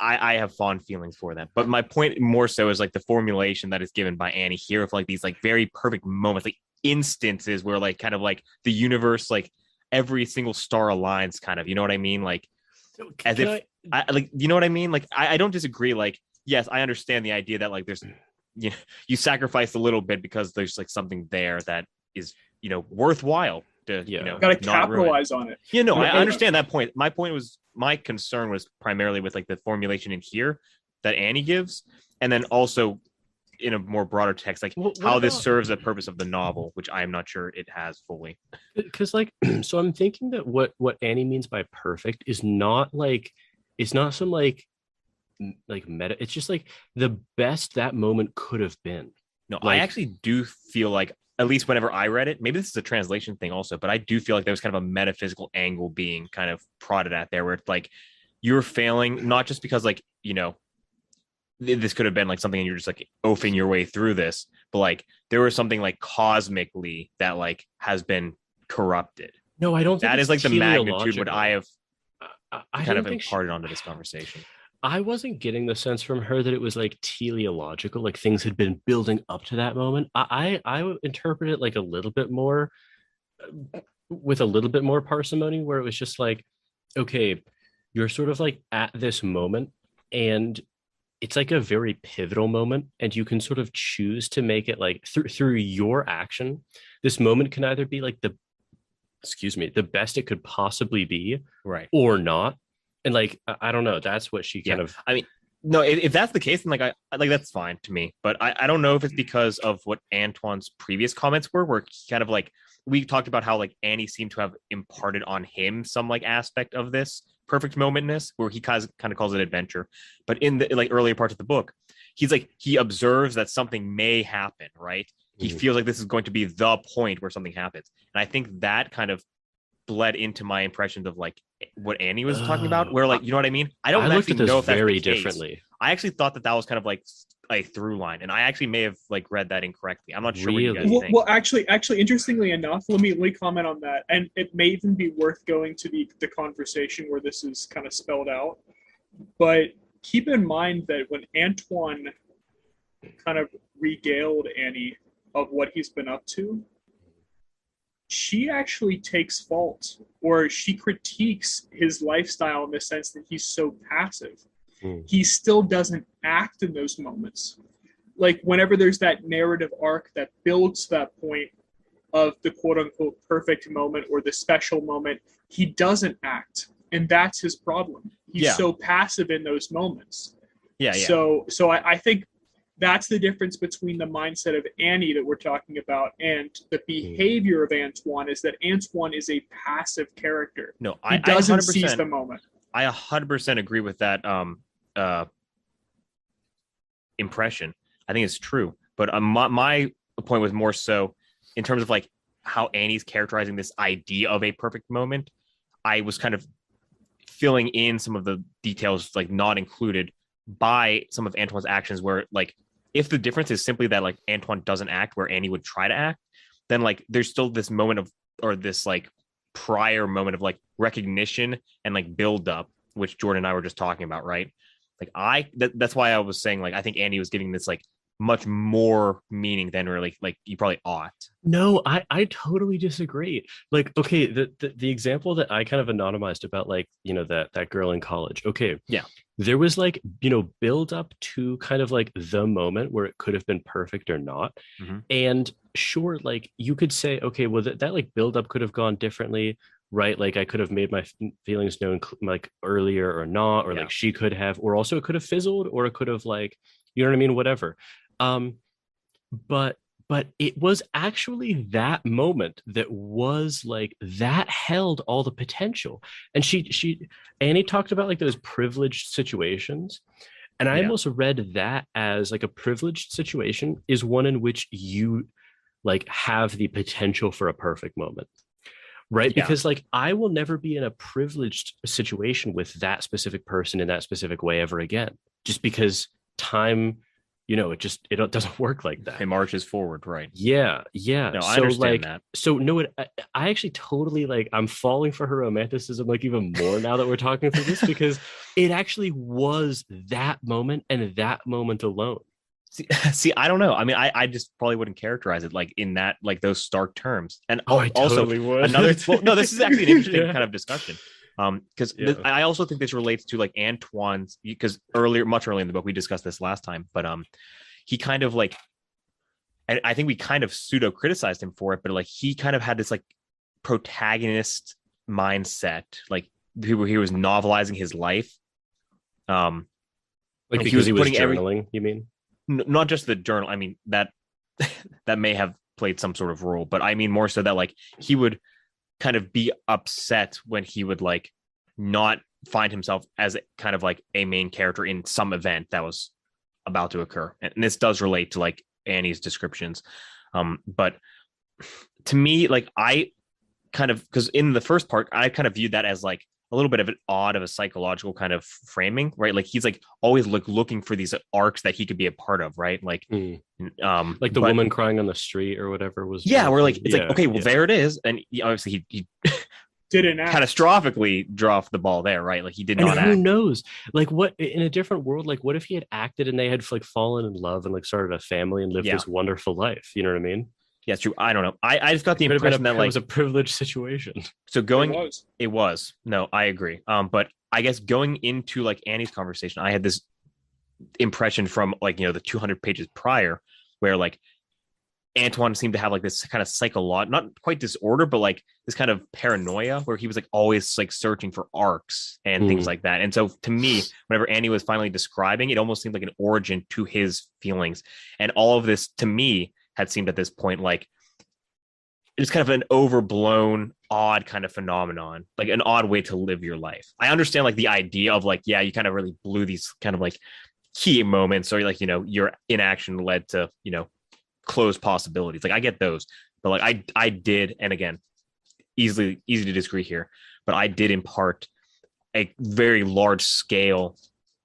I have fond feelings for that, but my point more so is like the formulation that is given by Annie here of like these like very perfect moments, like instances where like kind of like the universe, like every single star aligns, kind of, you know what I mean? Like as if I like, you know what I mean? Like I don't disagree. Like, yes, I understand the idea that like there's, you sacrifice a little bit because there's like something there that is, worthwhile to, gotta capitalize on it. I understand that point. My concern was primarily with like the formulation in here that Annie gives, and then also in a more broader text, like how this serves the purpose of the novel, which I am not sure it has fully. Because like, so I'm thinking that what Annie means by perfect is not like, it's not some like meta. It's just like the best that moment could have been. No, like, I actually do feel like, at least whenever I read it, maybe this is a translation thing also, but I do feel like there was kind of a metaphysical angle being kind of prodded at there, where it's like you're failing, not just because like, this could have been like something and you're just like oafing your way through this, but like there was something like cosmically that like has been corrupted. No, I don't think that is like the magnitude what I have kind of imparted onto this conversation. I wasn't getting the sense from her that it was like teleological, like things had been building up to that moment. I would interpret it like a little bit more, with a little bit more parsimony, where it was just like, okay, you're sort of like at this moment, and it's like a very pivotal moment, and you can sort of choose to make it like through your action. This moment can either be like the best it could possibly be, right, or not. And like I don't know, that's what she kind of. I mean, no, if that's the case, then like I like that's fine to me. But I don't know if it's because of what Antoine's previous comments were, where he kind of like, we talked about how like Annie seemed to have imparted on him some like aspect of this perfect momentness, where he kind of calls it adventure. But in the like earlier parts of the book, he's like, he observes that something may happen, right? He feels like this is going to be the point where something happens. And I think that kind of bled into my impressions of like what Annie was talking about, where like, you know what I mean? I don't actually know if that's very differently. I actually thought that was kind of like a through line, and I actually may have like read that incorrectly. I'm not sure what you guys think. Well, actually, interestingly enough, let me comment on that, and it may even be worth going to the conversation where this is kind of spelled out. But keep in mind that when Antoine kind of regaled Annie of what he's been up to, she actually takes fault, or she critiques his lifestyle in the sense that he's so passive. He still doesn't act in those moments. Like whenever there's that narrative arc that builds to that point of the quote unquote perfect moment or the special moment, he doesn't act. And that's his problem. He's so passive in those moments. So I think that's the difference between the mindset of Annie that we're talking about and the behavior of Antoine, is that Antoine is a passive character. No, he doesn't seize the moment. I 100% agree with that impression. I think it's true. But my point was more so in terms of like how Annie's characterizing this idea of a perfect moment. I was kind of filling in some of the details like not included by some of Antoine's actions, where like, if the difference is simply that like Antoine doesn't act where Annie would try to act, then like there's still this moment of, or this like prior moment of like recognition and like build up, which Jordan and I were just talking about, right? Like that's why I was saying like I think Annie was giving this like much more meaning than really like you probably ought. No, I totally disagree. Like, okay, the example that I kind of anonymized about, like, you know, that girl in college. Okay. Yeah. There was like, you know, build up to kind of like the moment where it could have been perfect or not. And sure, like you could say, okay, well that like build up could have gone differently, right? Like I could have made my feelings known like earlier or not, or like she could have, or also it could have fizzled, or it could have like, you know what I mean? Whatever. But it was actually that moment that was like, that held all the potential. And Annie talked about like those privileged situations. And I almost read that as like a privileged situation is one in which you like have the potential for a perfect moment. Right. Because like I will never be in a privileged situation with that specific person in that specific way ever again, just because time, you know, it doesn't work like that. It marches forward, right? Yeah. No, I understand that. So no, I actually totally like, I'm falling for her romanticism like even more now that we're talking through this, because it actually was that moment and that moment alone. See, I don't know. I mean, I just probably wouldn't characterize it like in that, like those stark terms. And I totally would. No, this is actually an interesting kind of discussion. Because I also think this relates to like Antoine's, because much earlier in the book, we discussed this last time, but he kind of like, and I think we kind of pseudo criticized him for it, but like he kind of had this like protagonist mindset, like he was novelizing his life. Like because he was journaling, you mean? Not just the journal. I mean, that may have played some sort of role, but I mean more so that like he would kind of be upset when he would like not find himself as kind of like a main character in some event that was about to occur. And this does relate to like Annie's descriptions. But to me, like I kind of, because in the first part, I kind of viewed that as like a little bit of an odd of a psychological kind of framing, right? Like he's like always looking for these arcs that he could be a part of, right? Like, like the woman crying on the street or whatever was. Yeah, we're like, it's like, okay, well, there it is. And obviously he didn't act. catastrophically dropped the ball there, right? Like he did And not who act. knows? Like what in a different world, like what if he had acted and they had like fallen in love and like started a family and lived Yeah. this wonderful life? You know what I mean? Yeah, it's true. I don't know. I just got the It would have impression been that it like was a privileged situation. so going was. it was. No, I agree. But I guess going into like Annie's conversation, I had this impression from like, you know, the 200 pages prior where like Antoine seemed to have like this kind of psychological, not quite disorder, but like this kind of paranoia where he was like always like searching for arcs and things like that. And so to me, whenever Annie was finally describing, it almost seemed like an origin to his feelings. And all of this to me had seemed at this point like it's kind of an overblown, odd kind of phenomenon, like an odd way to live your life. I understand like the idea of like, yeah, you kind of really blew these kind of like key moments, or like, you know, your inaction led to, you know, closed possibilities. Like I get those, but like I did, and again, easy to disagree here, but I did impart a very large scale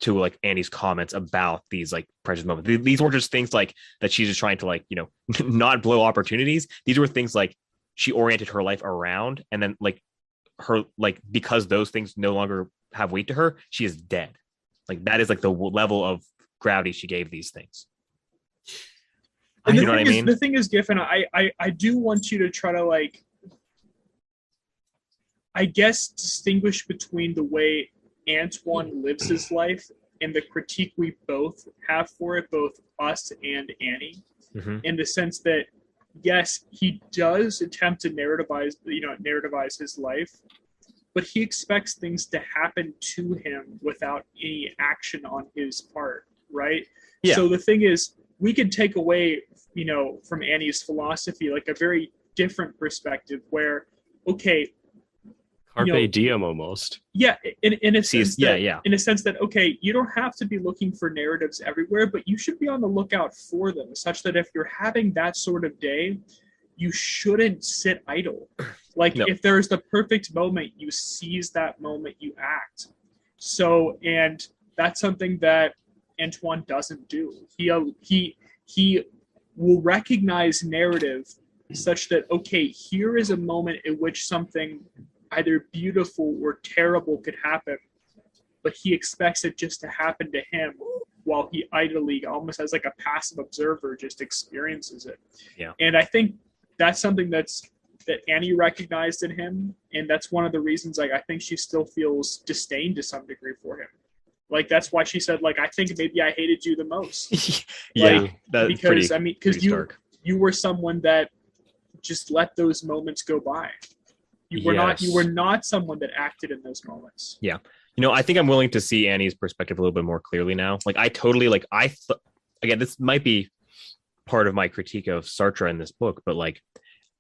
to like Annie's comments about these like precious moments. These weren't just things like that she's just trying to like, you know, not blow opportunities. These were things like she oriented her life around, and then like her like because those things no longer have weight to her, she is dead. Like that is like the level of gravity she gave these things. And you know what I mean? The thing is, Giffin, I do want you to try to like, I guess, distinguish between the way Antoine lives his life and the critique we both have for it, both us and Annie, in the sense that, yes, he does attempt to narrativize his life, but he expects things to happen to him without any action on his part, right? Yeah. So the thing is, we could take away, you know, from Annie's philosophy, like a very different perspective where, okay, Carpe diem almost. Yeah, in a sense that, yeah. In a sense that, okay, you don't have to be looking for narratives everywhere, but you should be on the lookout for them, such that if you're having that sort of day, you shouldn't sit idle. Like if there's the perfect moment, you seize that moment, you act. So, and that's something that Antoine doesn't do. He will recognize narrative such that, okay, here is a moment in which something either beautiful or terrible could happen, but he expects it just to happen to him while he idly, almost as like a passive observer, just experiences it. Yeah. And I think that's something that Annie recognized in him, and that's one of the reasons like I think she still feels disdain to some degree for him. Like that's why she said, like, I think maybe I hated you the most. Yeah, like, because I mean, because you were someone that just let those moments go by. You were not someone that acted in those moments. Yeah. You know, I think I'm willing to see Annie's perspective a little bit more clearly now. Like I totally like again, this might be part of my critique of Sartre in this book, but like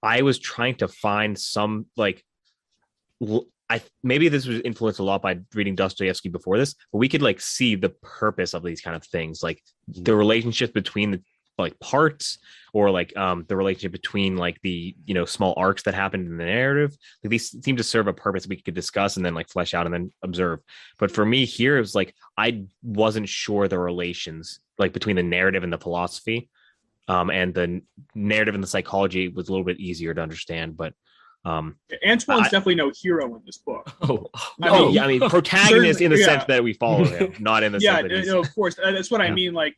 I was trying to find some like maybe this was influenced a lot by reading Dostoevsky before this, but we could like see the purpose of these kind of things, like the relationship between the like parts, or like the relationship between like the, you know, small arcs that happened in the narrative. Like these seem to serve a purpose we could discuss and then like flesh out and then observe. But for me here, it was like I wasn't sure the relations like between the narrative and the philosophy, and the narrative and the psychology was a little bit easier to understand. But Antoine's definitely no hero in this book. I mean protagonist in the sense that we follow him, not in the sense that no, of course, that's what I mean. Like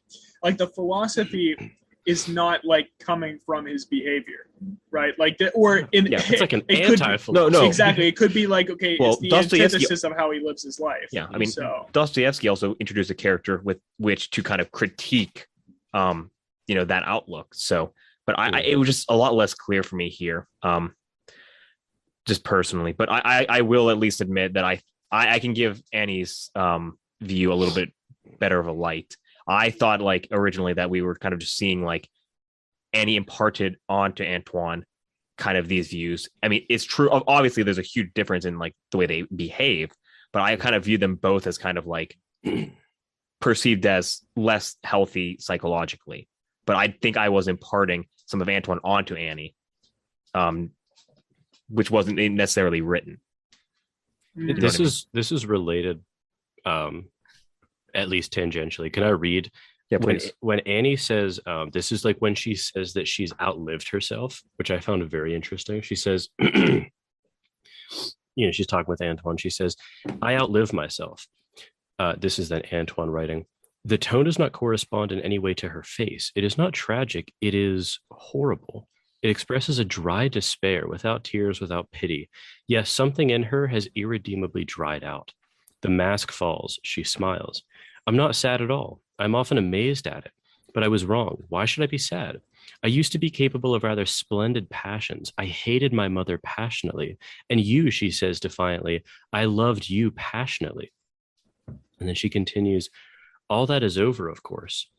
the philosophy is not like coming from his behavior, right? Like it's like an anti-philosophy. No, exactly. It could be like, okay, it's the antithesis of how he lives his life. Yeah, I mean, Dostoevsky also introduced a character with which to kind of critique, you know, that outlook. So, but it was just a lot less clear for me here, just personally. But I will at least admit that I can give Annie's view a little bit better of a light. I thought like originally that we were kind of just seeing like Annie imparted onto Antoine kind of these views. I mean, it's true. Obviously, there's a huge difference in like the way they behave, but I kind of view them both as kind of like perceived as less healthy psychologically. But I think I was imparting some of Antoine onto Annie, which wasn't necessarily written. This is related. At least tangentially. Can I read? Yeah, please. When Annie says, this is like when she says that she's outlived herself, which I found very interesting. She says, she's talking with Antoine. She says, I outlive myself. This is then Antoine writing. The tone does not correspond in any way to her face. It is not tragic. It is horrible. It expresses a dry despair without tears, without pity. Yes, something in her has irredeemably dried out. The mask falls. She smiles. I'm not sad at all. I'm often amazed at it. But I was wrong. Why should I be sad? I used to be capable of rather splendid passions. I hated my mother passionately. And you, she says defiantly, I loved you passionately. And then she continues, all that is over, of course.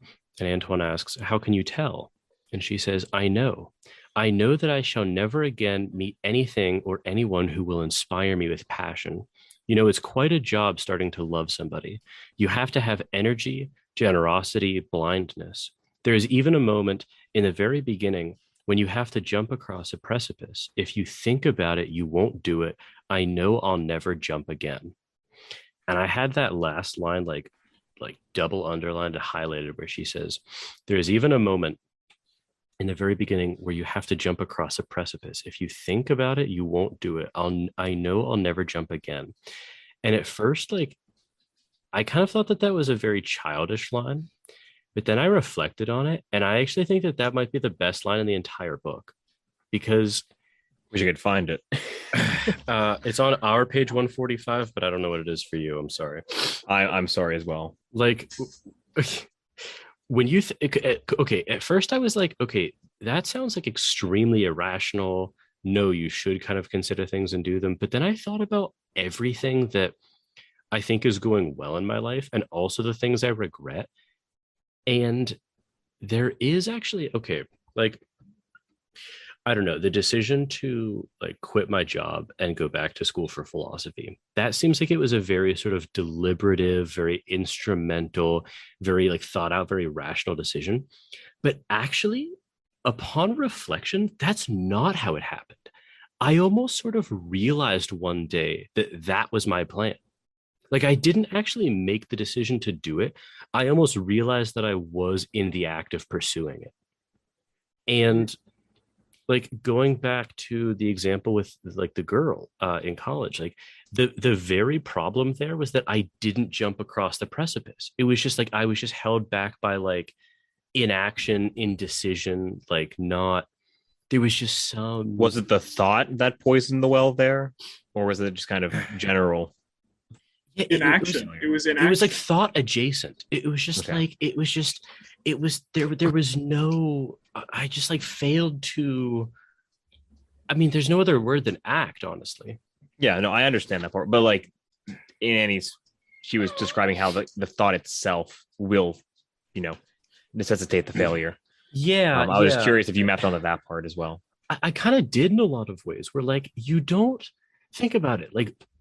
And Antoine asks, how can you tell? And she says, I know. I know that I shall never again meet anything or anyone who will inspire me with passion. It's quite a job starting to love somebody. You have to have energy, generosity, blindness. There is even a moment in the very beginning when you have to jump across a precipice. If you think about it, you won't do it. I know I'll never jump again. And I had that last line like double underlined and highlighted where she says, there is even a moment in the very beginning where you have to jump across a precipice. If you think about it, you won't do it. I know I'll never jump again. And at first, I kind of thought that was a very childish line, but then I reflected on it. And I actually think that might be the best line in the entire book, because wish I could find it. It's on our page 145, but I don't know what it is for you. I'm sorry. I'm sorry as well. When you okay, at first I was like, okay, that sounds like extremely irrational. No, you should kind of consider things and do them. But then I thought about everything that I think is going well in my life and also the things I regret. And there is actually, I don't know, the decision to quit my job and go back to school for philosophy. That seems like it was a very sort of deliberative, very instrumental, very thought out, very rational decision. But actually, upon reflection, that's not how it happened. I almost sort of realized one day that was my plan. I didn't actually make the decision to do it. I almost realized that I was in the act of pursuing it. And going back to the example with the girl in college, the very problem there was that I didn't jump across the precipice. It was just I was just held back by inaction, indecision, not, there was just some. Was it the thought that poisoned the well there, or was it just kind of general? Yeah, inaction. It was inaction. It was thought adjacent. It was just okay. There was no, I just failed to, there's no other word than act, honestly. Yeah, no, I understand that part. But in Annie's, she was describing how the thought itself will, necessitate the failure. Yeah. I was just curious if you mapped onto that part as well. I kind of did in a lot of ways where you don't think about it.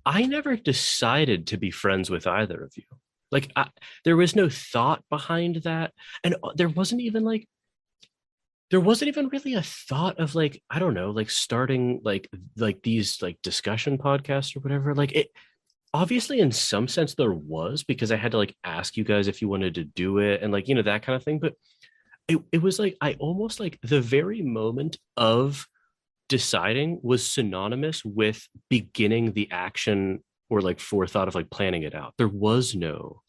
I never decided to be friends with either of you. There was no thought behind that. And there wasn't even really a thought of I don't know, starting these discussion podcasts or whatever. It obviously in some sense there was, because I had to ask you guys if you wanted to do it and that kind of thing. But it was I almost the very moment of deciding was synonymous with beginning the action or forethought of planning it out. There was no,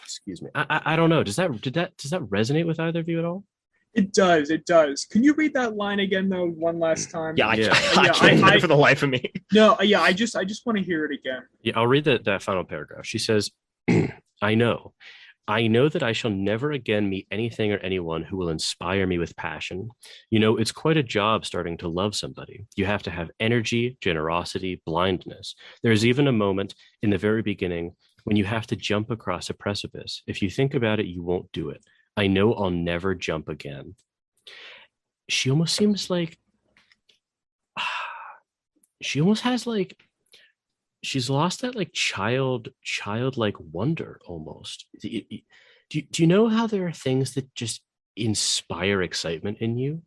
excuse me. I don't know. Does that resonate with either of you at all? It does. Can you read that line again though, one last time? I can't for the life of me. No, yeah, I just want to hear it again. Yeah, I'll read that final paragraph. She says, I know that I shall never again meet anything or anyone who will inspire me with passion. It's quite a job starting to love somebody. You have to have energy, generosity, blindness. There is even a moment in the very beginning when you have to jump across a precipice. If you think about it, you won't do it. I know I'll never jump again. She almost seems she almost has she's lost that childlike wonder almost. Do you know how there are things that just inspire excitement in you,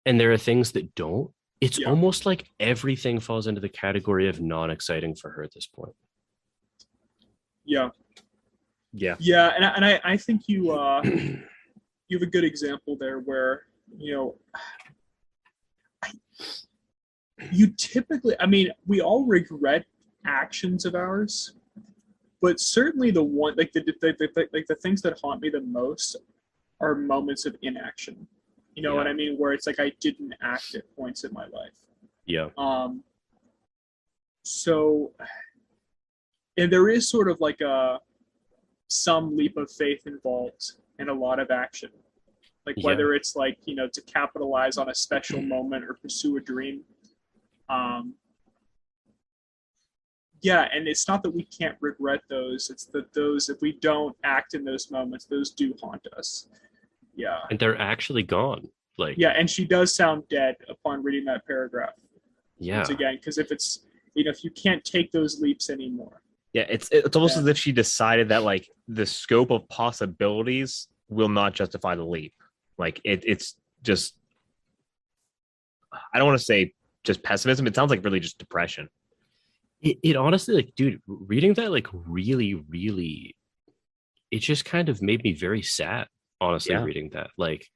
and there are things that don't? It's almost everything falls into the category of non-exciting for her at this point. Yeah, and I think you you have a good example there where you typically, I mean, we all regret actions of ours, but certainly the one, like the things that haunt me the most are moments of inaction. You know what I mean? Where it's like I didn't act at points in my life. Yeah. So, and there is sort of like some leap of faith involved in a lot of action. Like whether it's like, you know, to capitalize on a special moment or pursue a dream. Yeah, and it's not that we can't regret those. It's that those, if we don't act in those moments, those do haunt us. Yeah. And they're actually gone. Like, yeah, and she does sound dead upon reading that paragraph. Yeah. Once again, because if it's, you know, if you can't take those leaps anymore. Yeah, it's almost as if she decided that like the scope of possibilities will not justify the leap. Like it's just, I don't want to say just pessimism. It sounds like really just depression. It honestly, like, dude, reading that, like, really, really, it just kind of made me very sad, honestly, reading that. Like,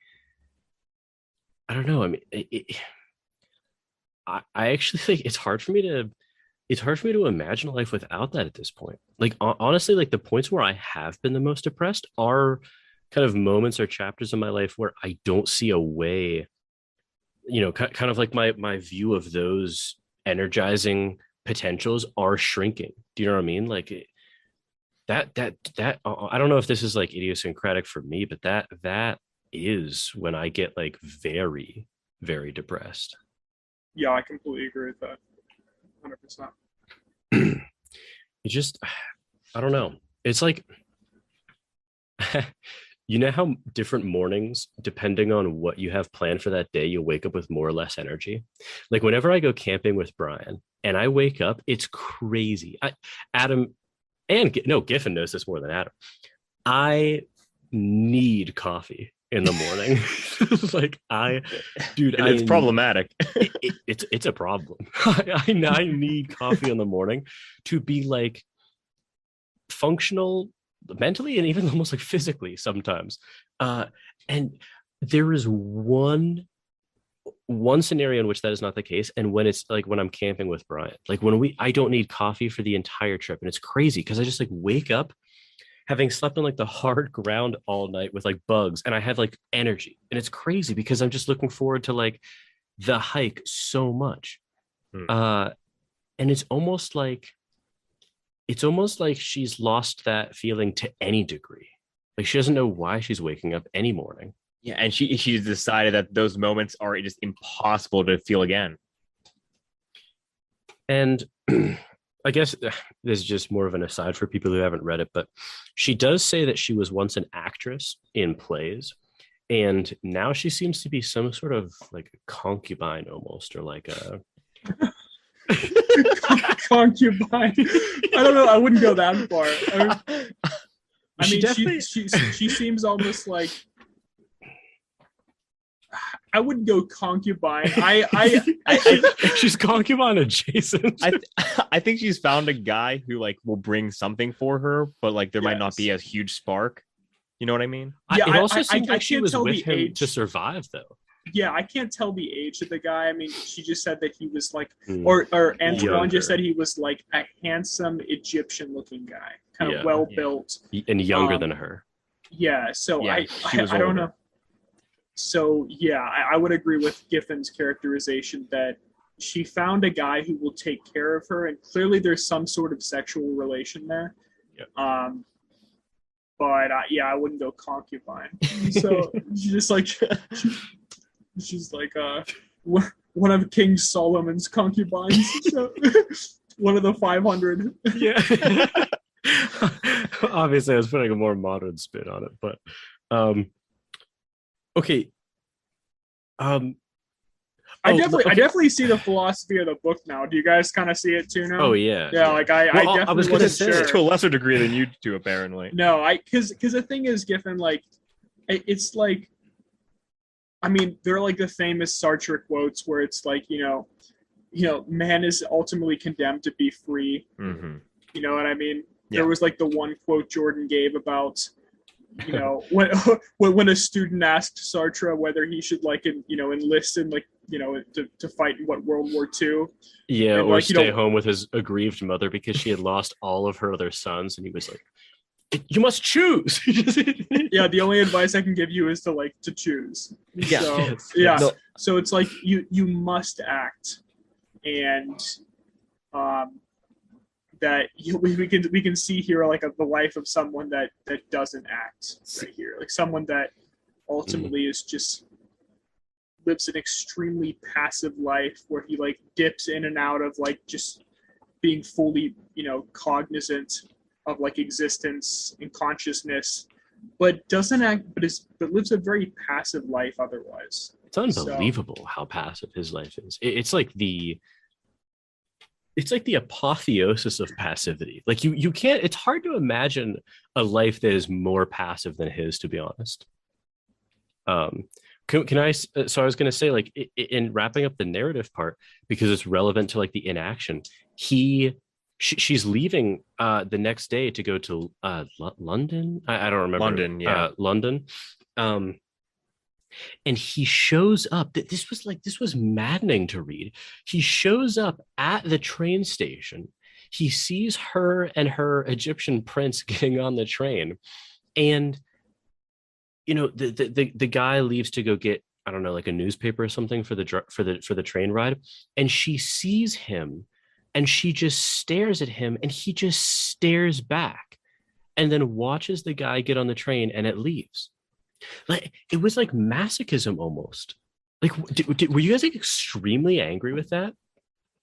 I don't know. I mean, I actually think it's hard for me to imagine a life without that at this point. Like, honestly, like the points where I have been the most depressed are kind of moments or chapters in my life where I don't see a way, you know, kind of like my view of those energizing potentials are shrinking. Do you know what I mean? Like that I don't know if this is like idiosyncratic for me, but that is when I get like very, very depressed. Yeah, I completely agree with that. 100%. It just, I don't know. It's like, you know how different mornings, depending on what you have planned for that day, you wake up with more or less energy. Like whenever I go camping with Brian and I wake up, it's crazy. Giffin knows this more than Adam. I need coffee in the morning. It's problematic. It's a problem. I need coffee in the morning to be like functional mentally and even almost like physically sometimes. And there is one scenario in which that is not the case, and when it's like when I'm camping with Brian, like I don't need coffee for the entire trip, and it's crazy because I just like wake up having slept on like the hard ground all night with like bugs, and I have like energy, and it's crazy because I'm just looking forward to like the hike so much. And it's almost like she's lost that feeling to any degree. Like she doesn't know why she's waking up any morning. Yeah, and she's decided that those moments are just impossible to feel again. And I guess this is just more of an aside for people who haven't read it, but she does say that she was once an actress in plays, and now she seems to be some sort of like concubine almost, or like a concubine. I don't know. I wouldn't go that far. I mean, she seems almost like. I wouldn't go concubine. She's concubine adjacent. I think she's found a guy who like will bring something for her, but like there might not be a huge spark. You know what I mean? Yeah, it also seems like she was with him to survive, though. Yeah, I can't tell the age of the guy. I mean, she just said that he was like, or Antoine just said he was like a handsome Egyptian-looking guy, kind of well-built and younger than her. Yeah, so I don't know. So yeah, I would agree with Giffin's characterization that she found a guy who will take care of her, and clearly there's some sort of sexual relation there. Yep. But I wouldn't go concubine. So she's like one of King Solomon's concubines. So one of the 500. Yeah. Obviously, I was putting a more modern spin on it, but okay. I definitely see the philosophy of the book now. Do you guys kind of see it too now? Oh yeah. Yeah, like I definitely I was going to say sure. To a lesser degree than you do, apparently. No, because the thing is, Giffin, like it's like, I mean, they're like the famous Sartre quotes where it's like, you know, man is ultimately condemned to be free. Mm-hmm. You know what I mean? Yeah. There was like the one quote Jordan gave about you know, when a student asked Sartre whether he should like enlist in like to fight in World War II. Yeah, and, or like, stay home with his aggrieved mother because she had lost all of her other sons, and he was like, "You must choose." Yeah, the only advice I can give you is to choose. Yeah, so, yeah. No. So it's like you must act, and that we can see here like the life of someone that doesn't act right here, like someone that ultimately is just lives an extremely passive life where he like dips in and out of like just being fully cognizant of like existence and consciousness, but doesn't act, but lives a very passive life otherwise. It's unbelievable how passive his life is. It's like the apotheosis of passivity. Like you can't, it's hard to imagine a life that is more passive than his, to be honest. Can I, so I was going to say, like, in wrapping up the narrative part, because it's relevant to like the inaction, she's leaving the next day to go to London. I don't remember. London, yeah. London. And he shows up. This was maddening to read. He shows up at the train station. He sees her and her Egyptian prince getting on the train, and the guy leaves to go get, I don't know, like a newspaper or something for the train ride, and she sees him, and she just stares at him, and he just stares back, and then watches the guy get on the train, and it leaves. Like, it was like masochism almost. Like, were you guys like extremely angry with that?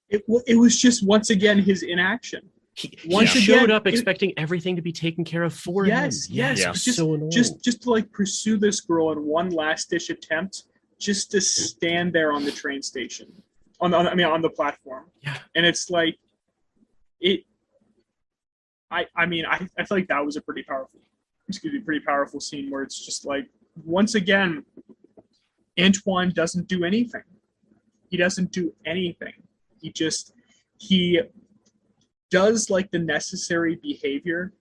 It was just, once again, his inaction. He showed up expecting everything to be taken care of for him. Yes. Yeah. Just to like pursue this girl in one last ditch attempt, just to stand there on the train station, on the platform. Yeah. And it's like, I feel like that was a pretty powerful scene where it's just like, once again, Antoine doesn't do anything. He doesn't do anything. He does like the necessary behavior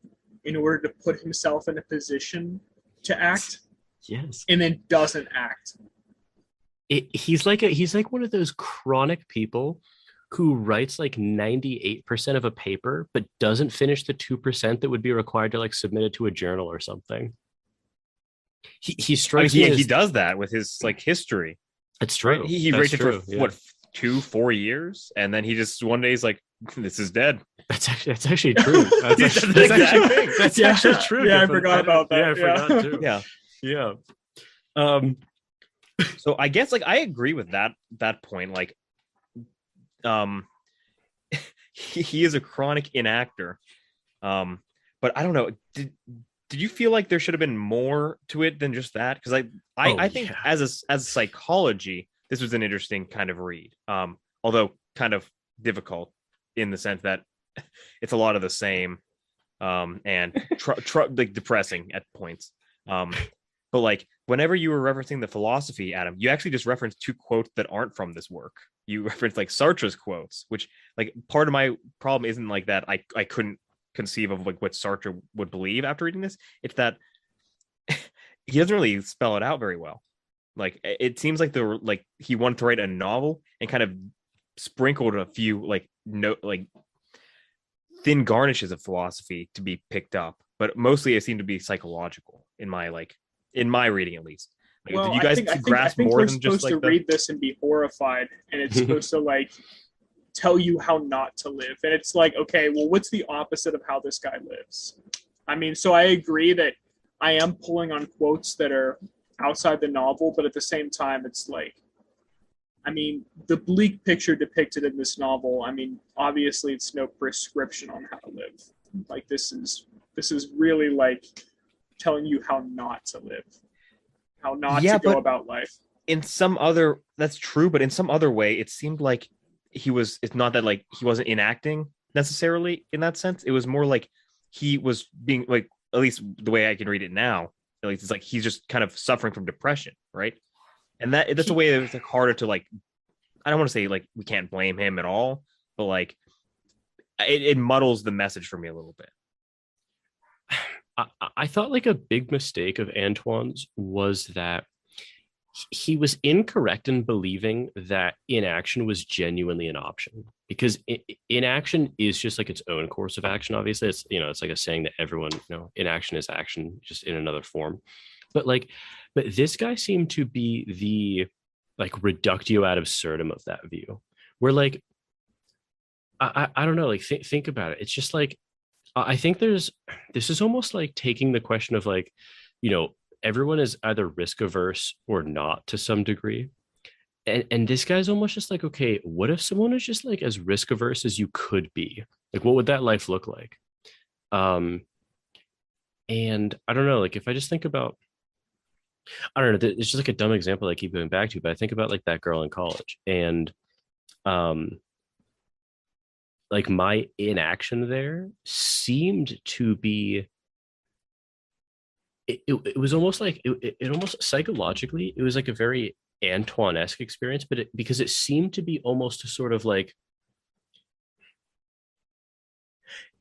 in order to put himself in a position to act. Yes. And then doesn't act. He's like one of those chronic people who writes like 98% of a paper, but doesn't finish the 2% that would be required to like submit it to a journal or something. He strikes me as, he does that with his like history. It's true. Right? He writes it for what, 2-4 years, and then he just one day he's like, "This is dead." That's actually true. That's actually true. Yeah, I forgot about that. Yeah, I forgot too. Yeah. So I guess like I agree with that point. Like, he is a chronic inactor. But I don't know. Did you feel like there should have been more to it than just that? Because I think as psychology, this was an interesting kind of read. Although kind of difficult in the sense that it's a lot of the same, and like depressing at points. But like whenever you were referencing the philosophy, Adam, you actually just referenced 2 quotes that aren't from this work. You referenced like Sartre's quotes, which like part of my problem isn't like that I couldn't conceive of like what Sartre would believe after reading this. It's that he doesn't really spell it out very well. Like it seems like he wanted to write a novel and kind of sprinkled a few like thin garnishes of philosophy to be picked up, but mostly it seemed to be psychological in my reading at least. Like, well, did you guys grasp more than just like read this and be horrified, and it's supposed to like tell you how not to live, and it's like, okay, well, what's the opposite of how this guy lives? I mean, so I agree that I am pulling on quotes that are outside the novel, but at the same time, it's like, I mean, the bleak picture depicted in this novel, I mean, obviously it's no prescription on how to live. Like this is really like telling you how not to live, how not to go about life. That's true, but in some other way, it seemed like it's not that like he wasn't enacting necessarily in that sense. It was more like he was being like, at least the way I can read it now, at least it's like he's just kind of suffering from depression, right? And that's a way that it's like harder to like, I don't want to say like we can't blame him at all, but like it muddles the message for me a little bit. I thought like a big mistake of Antoine's was that he was incorrect in believing that inaction was genuinely an option, because inaction is just like its own course of action. Obviously, it's, you know, it's like a saying that everyone, you know, inaction is action, just in another form. But this guy seemed to be the like reductio ad absurdum of that view, where like I don't know, like think about it. It's just like I think this is almost like taking the question of like, you know, everyone is either risk averse or not to some degree. And this guy's almost just like, okay, what if someone is just like as risk averse as you could be? Like, what would that life look like? And I don't know, like if I just think about, I don't know, it's just like a dumb example I keep going back to, but I think about like that girl in college, and like my inaction there seemed to be, it was almost like it almost psychologically, it was like a very Antoine-esque experience, but because it seemed to be almost a sort of like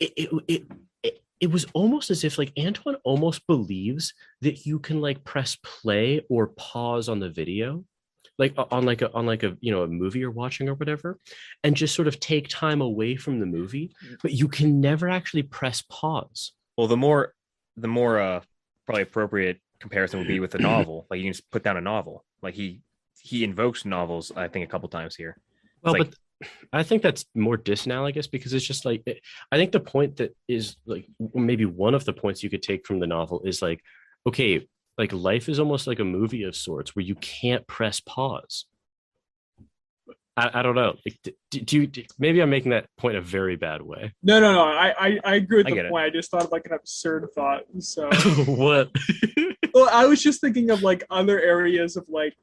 it was almost as if like Antoine almost believes that you can like press play or pause on the video, like on like a you know, a movie you're watching or whatever, and just sort of take time away from the movie, but you can never actually press pause. Well, the more probably appropriate comparison would be with a novel. Like you can just put down a novel. Like he invokes novels, I think, a couple times here. Well, like, but I think that's more disanalogous, because it's just like I think the point that is like maybe one of the points you could take from the novel is like, okay, like life is almost like a movie of sorts where you can't press pause. I don't know. Like, do you, maybe I'm making that point a very bad way. No. I agree with the point. I just thought of like an absurd thought. So what? Well, I was just thinking of like other areas of like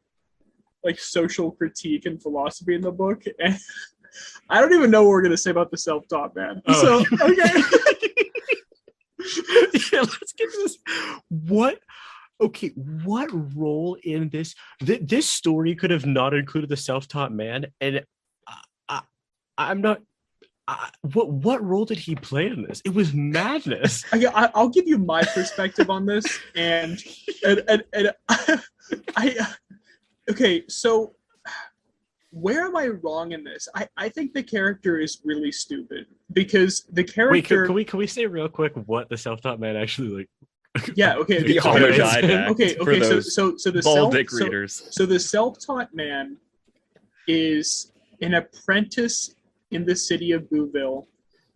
social critique and philosophy in the book, and I don't even know what we're gonna say about the self-taught man. Oh. So okay. Yeah, let's get to this. What? Okay, what role in this? This story could have not included the self-taught man, and I'm not. What role did he play in this? It was madness. I'll give you my perspective on this, and okay, so where am I wrong in this? I think the character is really stupid, because the character. Wait, can we say real quick what the self-taught man actually like? Yeah. Okay. The autodidact. Okay. So the readers. So the self-taught man is an apprentice in the city of Bouville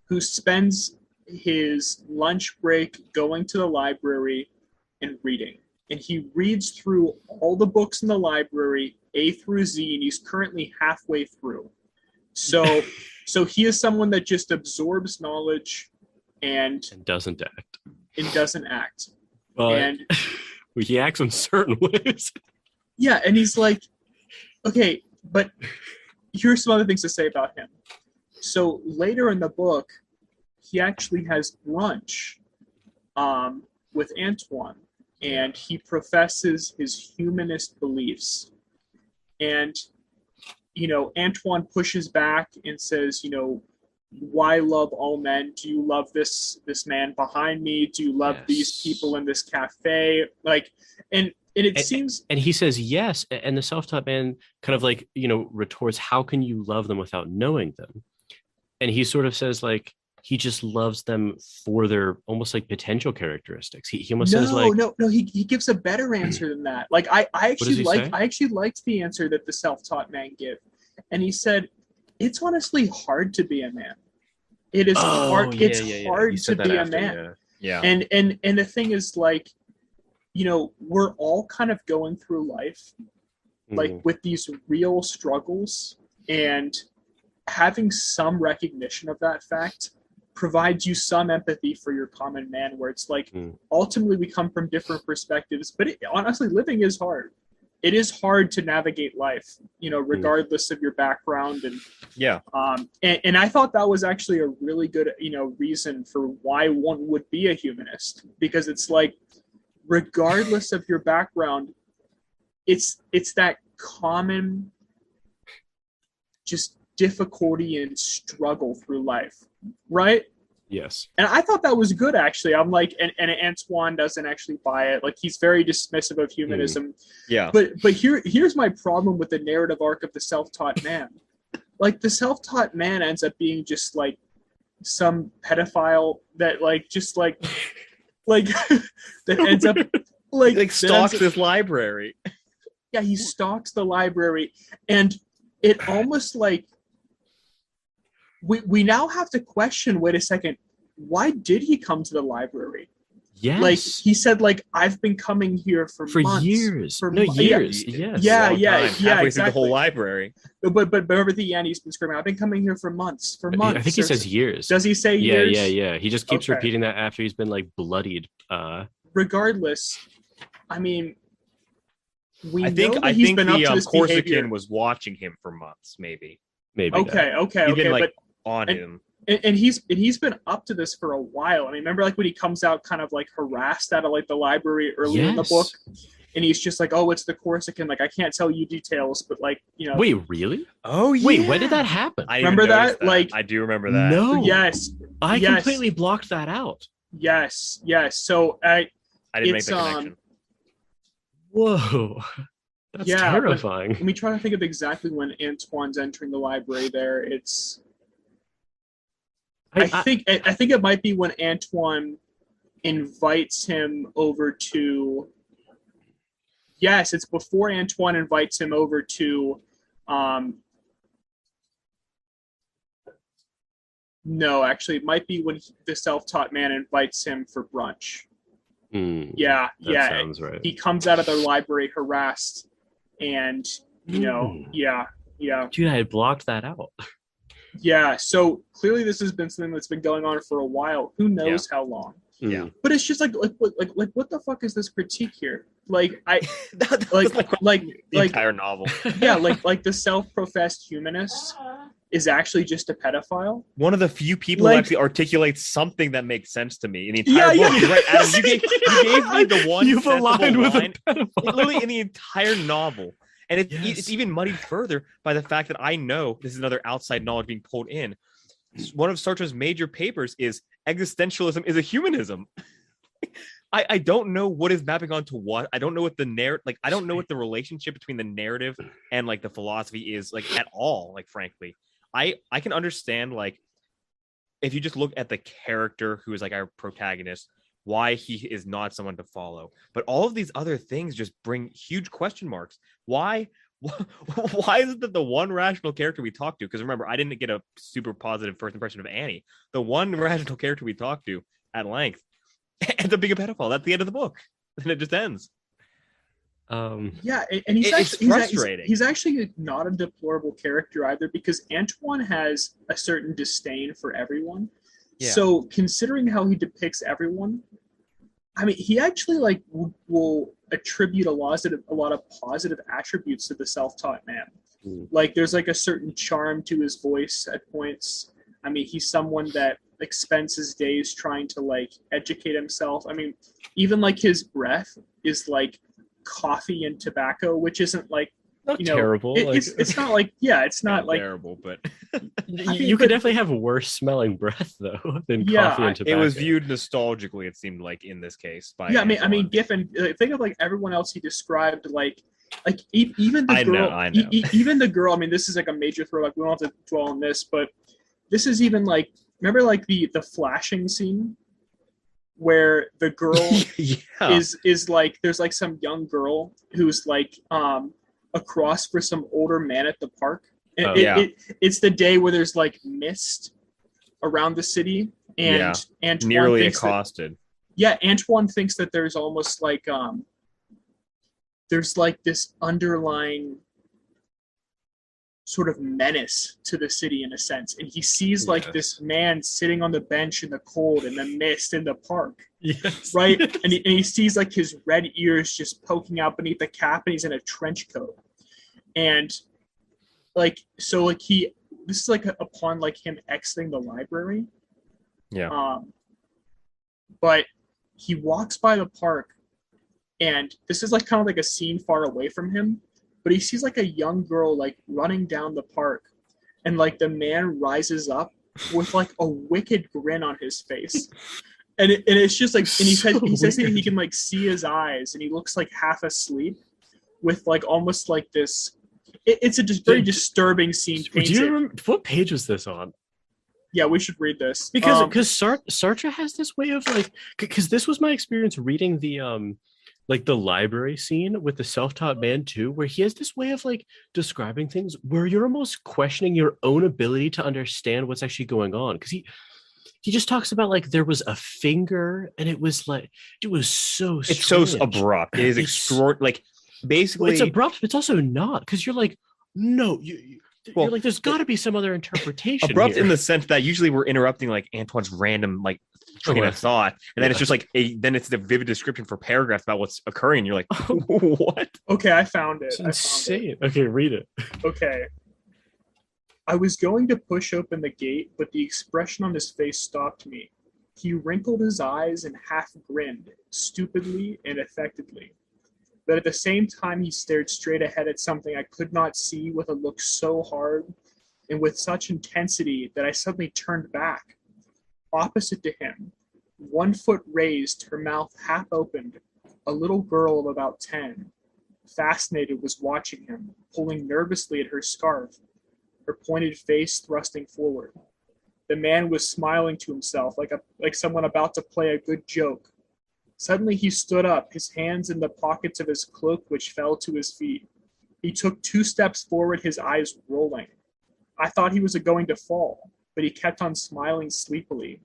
who spends his lunch break going to the library and reading. And he reads through all the books in the library, A through Z, and he's currently halfway through. So he is someone that just absorbs knowledge and doesn't act. But and he acts in certain ways. Yeah, and he's like, okay, but here's some other things to say about him. So later in the book, he actually has brunch with Antoine, and he professes his humanist beliefs. And, you know, Antoine pushes back and says, you know, why love all men? Do you love this man behind me? Do you love these people in this cafe? Like, and it seems... And he says yes, and the self-taught man kind of like, you know, retorts, how can you love them without knowing them? And he sort of says like, he just loves them for their almost like potential characteristics. He almost says like... No, he gives a better answer than that. Like, I actually liked the answer that the self-taught man gave. And he said, it's honestly hard to be a man. It is hard. It's hard to be a man. Yeah. And the thing is, like, you know, we're all kind of going through life, like with these real struggles, and having some recognition of that fact provides you some empathy for your common man, where it's like, ultimately we come from different perspectives, but honestly, living is hard. It is hard to navigate life, you know, regardless of your background. And and I thought that was actually a really good, you know, reason for why one would be a humanist, because it's like, regardless of your background, it's that common just difficulty and struggle through life, right? Yes. And I thought that was good, actually. I'm like, and Antoine doesn't actually buy it. Like, he's very dismissive of humanism. Yeah. But here's my problem with the narrative arc of the self-taught man. Like, the self-taught man ends up being just like some pedophile that that ends up like stalks this library. Yeah, he stalks the library, and it almost like we now have to question, wait a second, why did he come to the library? Yes. Like, he said, like, I've been coming here for months. Years. Years. Yes. Yeah, Halfway exactly. through the whole library. But remember, the end, he's been screaming, I've been coming here for months. I think he says years. Does he say years? Yeah. He just keeps repeating that after he's been like bloodied. Regardless, I mean, I think the Corsican was watching him for months, maybe. Okay. He's been, like, but on him. And he's been up to this for a while. I mean, remember, like, when he comes out kind of like harassed out of like the library earlier in the book, and he's just like, "Oh, it's the Corsican. Like, I can't tell you details, but like, you know." Wait, really? Oh, yeah. Wait, when did that happen? I remember that? Like, I do remember that. No. Yes. I completely blocked that out. Yes. So I didn't make the connection. Whoa. That's terrifying. Let me try to think of exactly when Antoine's entering the library there. It's I think it might be when Antoine invites him over to. Yes, it's before Antoine invites him over to. No, actually, it might be when the self-taught man invites him for brunch. Yeah. Sounds right. He comes out of the library harassed, and yeah. Dude, I had blocked that out. Yeah, so clearly this has been something that's been going on for a while. Who knows how long? Yeah. But it's just like what the fuck is this critique here? Like, the entire novel. Yeah, like the self-professed humanist is actually just a pedophile. One of the few people who actually articulates something that makes sense to me in the entire book. Yeah. Right, Adam, you gave me the one You've aligned with line, literally in the entire novel. And it's even muddied further by the fact that I know this is another outside knowledge being pulled in. One of Sartre's major papers is Existentialism is a humanism. I don't know what is mapping onto what. I don't know what the narrative, like, I don't know what the relationship between the narrative and like the philosophy is, like, at all. Like, frankly, I can understand, like, if you just look at the character who is like our protagonist, why he is not someone to follow. But all of these other things just bring huge question marks. Why is it that the one rational character we talked to, because remember, I didn't get a super positive first impression of Annie, the one rational character we talked to at length ends up being a pedophile. That's the end of the book. And it just ends. Yeah, and it's frustrating. He's actually not a deplorable character either, because Antoine has a certain disdain for everyone. Yeah. So considering how he depicts everyone, I mean, he actually like will attribute a lot of positive attributes to the self-taught man. Like, there's like a certain charm to his voice at points. I mean, he's someone that like spends his days trying to like educate himself. I mean, even like his breath is like coffee and tobacco, which isn't like not terrible. It's not like it's not like terrible, but you could definitely have worse smelling breath though than coffee and tobacco. It was viewed nostalgically, it seemed like, in this case. By I mean, Giffin. Think of like everyone else he described, like even the girl. I know. Even the girl. I mean, this is like a major throwback. We don't have to dwell on this, but this is even like, remember like the flashing scene where the girl is like, there's like some young girl who's like across for some older man at the park. It's the day where there's like mist around the city, and Antoine nearly accosted. Antoine thinks that there's almost like there's like this underlying sort of menace to the city in a sense, and he sees like this man sitting on the bench in the cold in the mist in the park. Right. And he sees like his red ears just poking out beneath the cap, and he's in a trench coat. And like, so like this is like upon like him exiting the library. But he walks by the park, and this is like kind of like a scene far away from him, but he sees like a young girl like running down the park, and like the man rises up with like a wicked grin on his face. And it's just like, and he says that he can like see his eyes, and he looks like half asleep, with like almost like this. It's a just very disturbing scene painted. Do you remember what page was this on? Yeah, we should read this because Sartre has this way of like, because this was my experience reading the like the library scene with the self-taught man too, where he has this way of like describing things where you're almost questioning your own ability to understand what's actually going on, because he just talks about like there was a finger, and it was like it was so strange. It's so abrupt. It is extraordinary. Like basically, it's abrupt, but it's also not, because you're like, no, you're like, there's got to be some other interpretation. Abrupt here. in the sense that usually we're interrupting like Antoine's random like train of thought, and then it's just like then it's the vivid description for paragraphs about what's occurring, and you're like, what? Okay, I found it. It's insane. Okay, read it. Okay. I was going to push open the gate, but the expression on his face stopped me. He wrinkled his eyes and half grinned, stupidly and affectedly. But at the same time, he stared straight ahead at something I could not see, with a look so hard and with such intensity that I suddenly turned back. Opposite to him, 1 foot raised, her mouth half opened, a little girl of about 10, fascinated, was watching him, pulling nervously at her scarf, her pointed face thrusting forward. The man was smiling to himself like someone about to play a good joke. Suddenly he stood up, his hands in the pockets of his cloak, which fell to his feet. He took 2 steps forward, his eyes rolling. I thought he was going to fall, but he kept on smiling sleepily.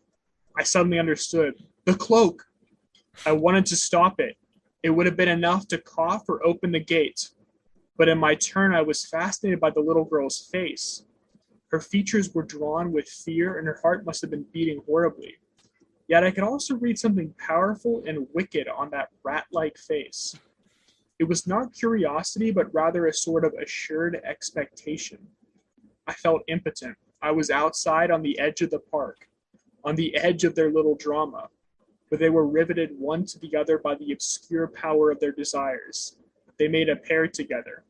I suddenly understood. The cloak! I wanted to stop it. It would have been enough to cough or open the gate. But in my turn, I was fascinated by the little girl's face. Her features were drawn with fear, and her heart must have been beating horribly. Yet I could also read something powerful and wicked on that rat-like face. It was not curiosity, but rather a sort of assured expectation. I felt impotent. I was outside on the edge of the park, on the edge of their little drama, but they were riveted one to the other by the obscure power of their desires. They made a pair together.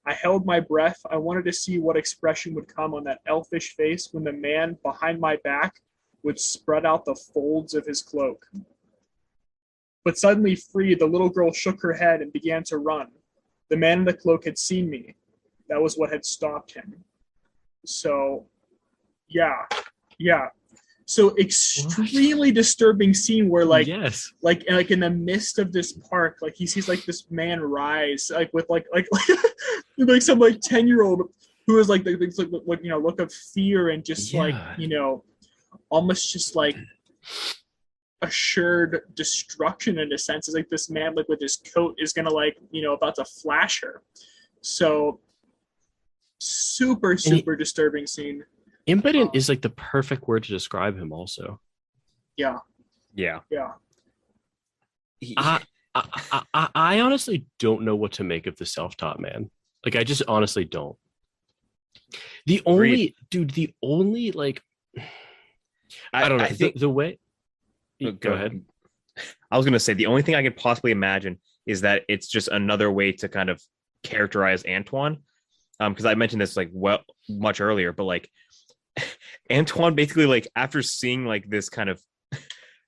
I held my breath. I wanted to see what expression would come on that elfish face when the man behind my back would spread out the folds of his cloak. But suddenly freed, the little girl shook her head and began to run. The man in the cloak had seen me. That was what had stopped him. So, yeah. So extremely disturbing scene where like in the midst of this park, like he sees like this man rise, like with like some like 10-year-old who is like look of fear and just like, almost just like assured destruction in a sense. It's like this man like with his coat is gonna like, about to flash her. So super disturbing scene. Impotent is like the perfect word to describe him also. Yeah. I honestly don't know what to make of the self-taught man. Like, I just honestly don't. The only like, I don't know. I think the way. Go ahead. I was going to say the only thing I could possibly imagine is that it's just another way to kind of characterize Antoine. Because I mentioned this like much earlier, but like Antoine basically like after seeing like this kind of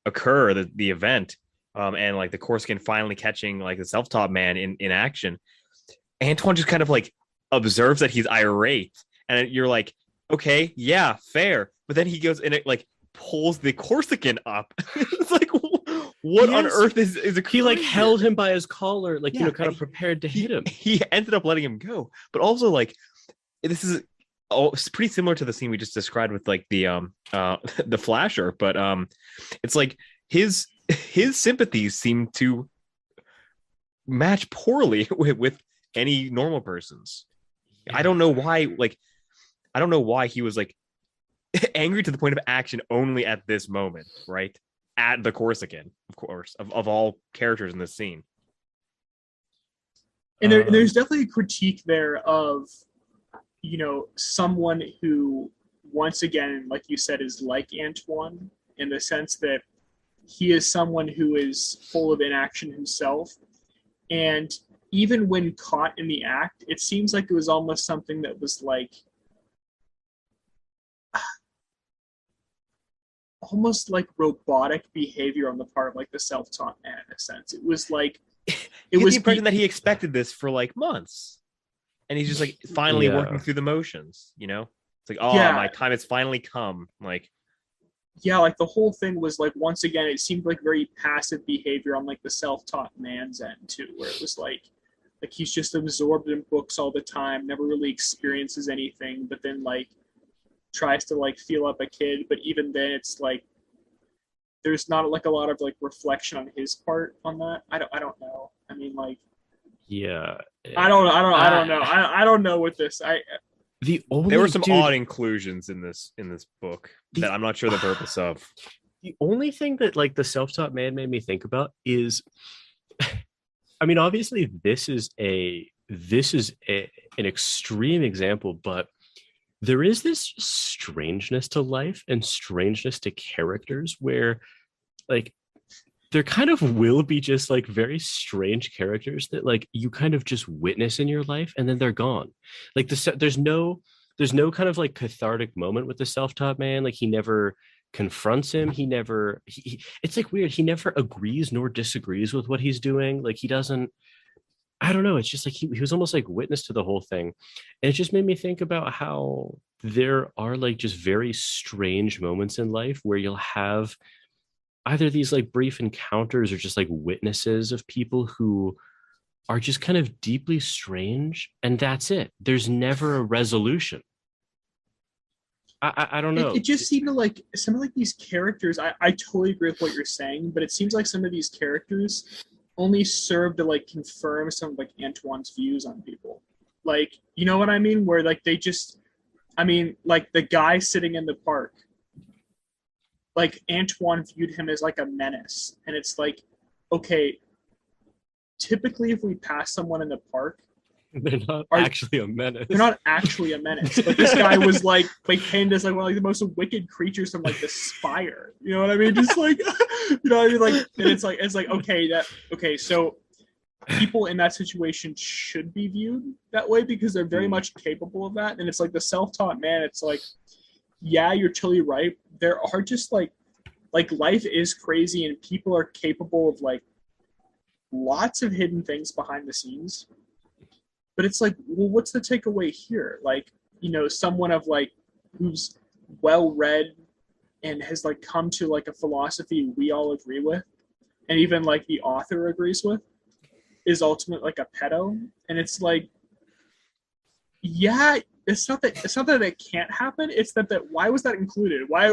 occur, the event, and like the Corsican finally catching like the self-taught man in action, Antoine just kind of like observes that he's irate, and you're like, okay, yeah, fair. But then he goes and it like pulls the Corsican up. It's like, what on earth is occurring? He like held him by his collar, like, kind of prepared to hit him. He ended up letting him go, but also like it's pretty similar to the scene we just described with like the flasher, but it's like his sympathies seem to match poorly with any normal person's. I don't know why he was like angry to the point of action only at this moment, right? At the Corsican, of course, of all characters in this scene. And there's definitely a critique there of, someone who, once again, like you said, is like Antoine in the sense that he is someone who is full of inaction himself. And even when caught in the act, it seems like it was almost something that was like, almost like robotic behavior on the part of like the self-taught man in a sense. It was like it was the impression that he expected this for like months, and he's just like finally working through the motions. You know, it's like, oh, my time has finally come. Like, yeah, like the whole thing was like, once again, it seemed like very passive behavior on like the self-taught man's end too, where it was like he's just absorbed in books all the time, never really experiences anything, but then like tries to like feel up a kid, but even then it's like there's not like a lot of like reflection on his part on that. I don't know. I mean, like, yeah, I don't know. I don't know with this. There were some odd inclusions in this book that I'm not sure the purpose of. The only thing that like the self-taught man made me think about is, I mean, obviously this is an extreme example, but there is this strangeness to life and strangeness to characters where like there kind of will be just like very strange characters that like you kind of just witness in your life and then they're gone. Like there's no kind of like cathartic moment with the self-taught man. Like he never confronts him. It's like weird. He never agrees nor disagrees with what he's doing. Like he doesn't, I don't know. It's just like he was almost like witness to the whole thing. And it just made me think about how there are like just very strange moments in life where you'll have either these like brief encounters or just like witnesses of people who are just kind of deeply strange. And that's it. There's never a resolution. I don't know. It just seemed to like some of like these characters, I totally agree with what you're saying, but it seems like some of these characters only serve to like confirm some of like Antoine's views on people. Like, you know what I mean? Where like they just, I mean, like the guy sitting in the park, like Antoine viewed him as like a menace. And it's like, okay, typically if we pass someone in the park, they're not actually a menace. They're not actually a menace. But this guy was like painted as like one of like the most wicked creatures from like the Spire. You know what I mean? Just like, you know what I mean? Like, and it's like okay, so people in that situation should be viewed that way because they're very much capable of that. And it's like the self-taught man. It's like, yeah, you're totally right. There are just like life is crazy and people are capable of like lots of hidden things behind the scenes. But it's like, well, what's the takeaway here? Like, you know, someone of like who's well-read and has like come to like a philosophy we all agree with, and even like the author agrees with, is ultimately like a pedo. And it's like, yeah, it's not that it can't happen. It's that why was that included? Why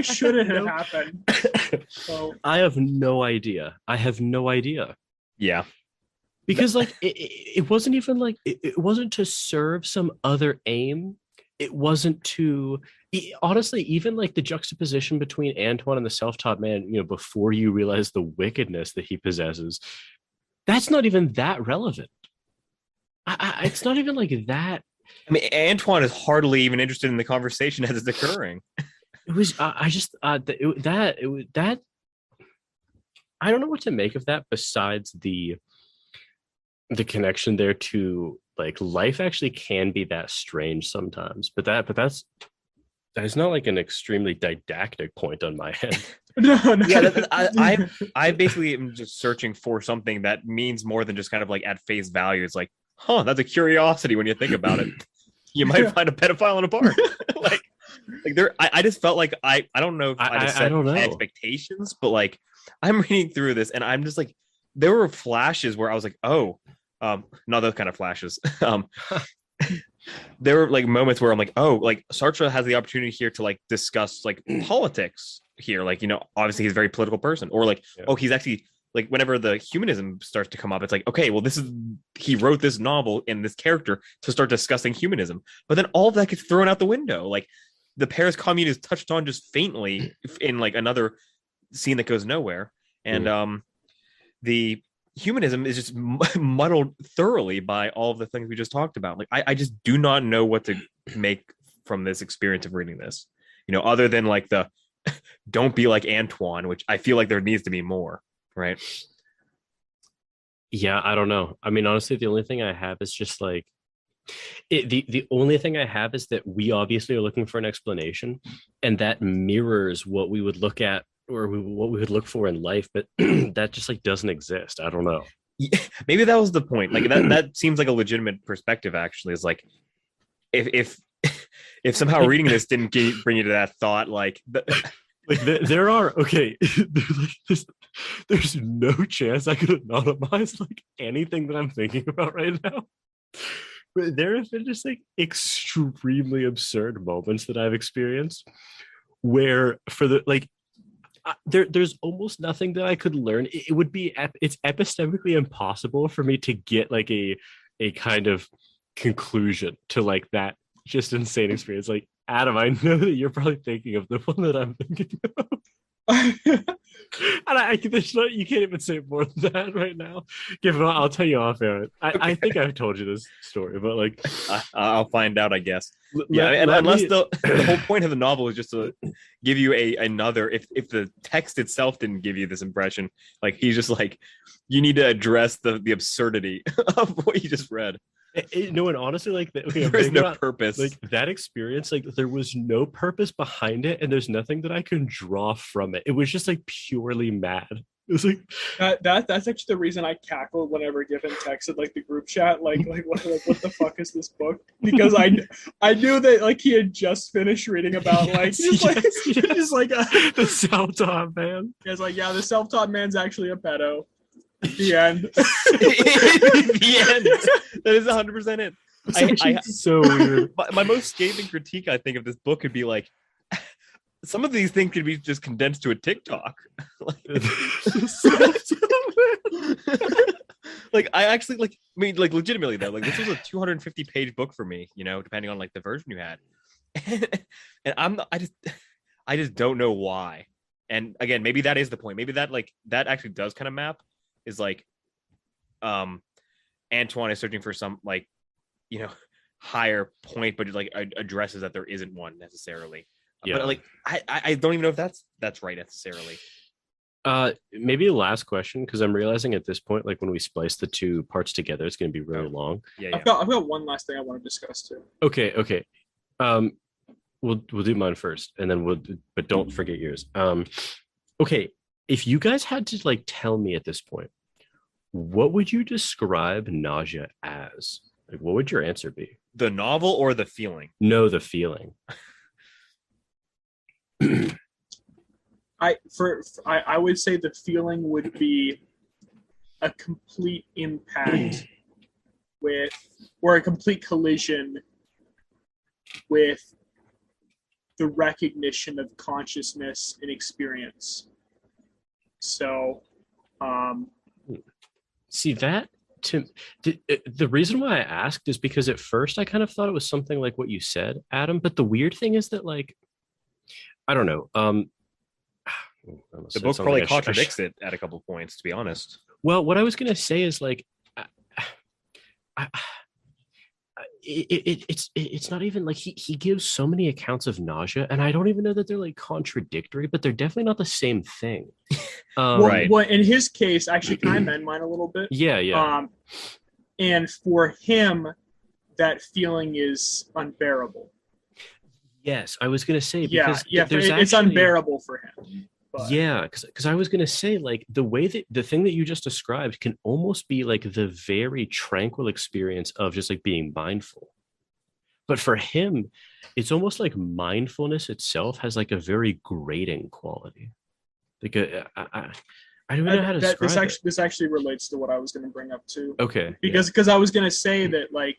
should it have happened? So I have no idea. Yeah. Because like it wasn't even like it wasn't to serve some other aim. It wasn't to honestly, even like the juxtaposition between Antoine and the self-taught man, you know, before you realize the wickedness that he possesses, that's not even that relevant. It's not even like that. I mean, Antoine is hardly even interested in the conversation as it's occurring. It was I don't know what to make of that besides the connection there to like life actually can be that strange sometimes, but that's not like an extremely didactic point on my end. no. Yeah, I basically am just searching for something that means more than just kind of like at face value. It's like, that's a curiosity when you think about it. You might find a pedophile in a park. like there, I just felt like I don't know if I just set expectations, but like I'm reading through this and I'm just like, there were flashes where I was like, not those kind of flashes. There were like moments where I'm like, like Sartre has the opportunity here to like discuss like politics here. Like, you know, obviously he's a very political person, or like, he's actually like, whenever the humanism starts to come up, it's like, okay, well, he wrote this novel in this character to start discussing humanism. But then all of that gets thrown out the window. Like the Paris Commune is touched on just faintly in like another scene that goes nowhere. And the humanism is just muddled thoroughly by all of the things we just talked about. Like I just do not know what to make from this experience of reading this, you know, other than like the don't be like Antoine, which I feel like there needs to be more, right? Yeah, I don't know. I mean, honestly, the only thing I have is just like The only thing I have is that we obviously are looking for an explanation, and that mirrors what we would look at or what we would look for in life, but that just like doesn't exist. I don't know. Yeah, maybe that was the point. Like that seems like a legitimate perspective. Actually, is like if somehow reading this didn't bring you to that thought, like there are okay. There's no chance I could anonymize like anything that I'm thinking about right now. But there have been just like extremely absurd moments that I've experienced where for the like there's almost nothing that I could learn. It would be it's epistemically impossible for me to get like a kind of conclusion to like that just insane experience. Like Adam, I know that you're probably thinking of the one that I'm thinking of. And I think there's you can't even say more than that right now. Giffin, I'll tell you off air. I think I've told you this story, but like I'll find out, I guess. Unless the whole point of the novel is just to give you another. If the text itself didn't give you this impression, like he's just like, you need to address the absurdity of what you just read. No, and honestly, like okay, there's no purpose. Like that experience, like there was no purpose behind it, and there's nothing that I can draw from it. It was just like purely mad. It was like that's actually the reason I cackled whenever Giffin texted like the group chat, like what the fuck is this book? Because I knew that like he had just finished reading about like just like the self-taught man. He was like, yeah, the self-taught man's actually a pedo. The end. The end. That is 100% it. So weird. My most scathing critique, I think, of this book could be like, some of these things could be just condensed to a TikTok. Like I actually like. I mean, like legitimately though, like this was a 250-page book for me. You know, depending on like the version you had, and I just don't know why. And again, maybe that is the point. Maybe that actually does kind of map. Is like Antoine is searching for some like, you know, higher point, but like addresses that there isn't one necessarily. Yeah. But like I don't even know if that's right necessarily. Maybe the last question, because I'm realizing at this point, like when we splice the two parts together, it's going to be really long. Yeah. I've got one last thing I want to discuss too. Okay. We'll do mine first, and then but don't forget yours. Okay. If you guys had to like tell me at this point, what would you describe Nausea as? Like, what would your answer be? The novel or the feeling? No, the feeling. I would say the feeling would be a complete impact or a complete collision with the recognition of consciousness and experience. So, see that the reason why I asked is because at first I kind of thought it was something like what you said, Adam. But the weird thing is that, like, I don't know. The book probably contradicts it at a couple of points, to be honest. Well, what I was gonna say is like, it's not even like he gives so many accounts of nausea, and I don't even know that they're like contradictory, but they're definitely not the same thing. Right. Well, in his case, actually, can I amend mine a little bit? Yeah. And for him, that feeling is unbearable. Yes, I was gonna say because it's unbearable for him. But. Yeah, because I was gonna say, like, the way that the thing that you just described can almost be like the very tranquil experience of just like being mindful. But for him, it's almost like mindfulness itself has like a very grating quality. Like I don't know how to describe it. This actually relates to what I was going to bring up too. Okay. Because I was going to say that, like,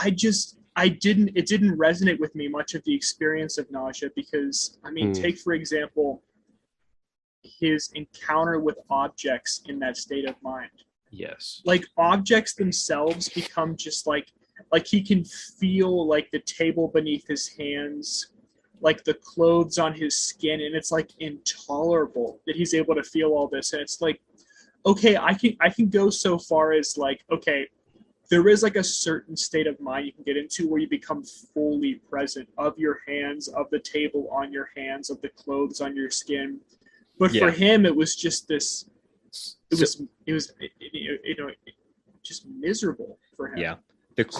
it didn't resonate with me much of the experience of nausea, because I mean, take for example his encounter with objects in that state of mind. Yes. Like, objects themselves become just like he can feel like the table beneath his hands, like the clothes on his skin, and it's like intolerable that he's able to feel all this. And it's like, okay, I can go so far as like, okay, there is like a certain state of mind you can get into where you become fully present of your hands, of the table on your hands, of the clothes on your skin. But for him, it was just this. It was just miserable for him. Yeah,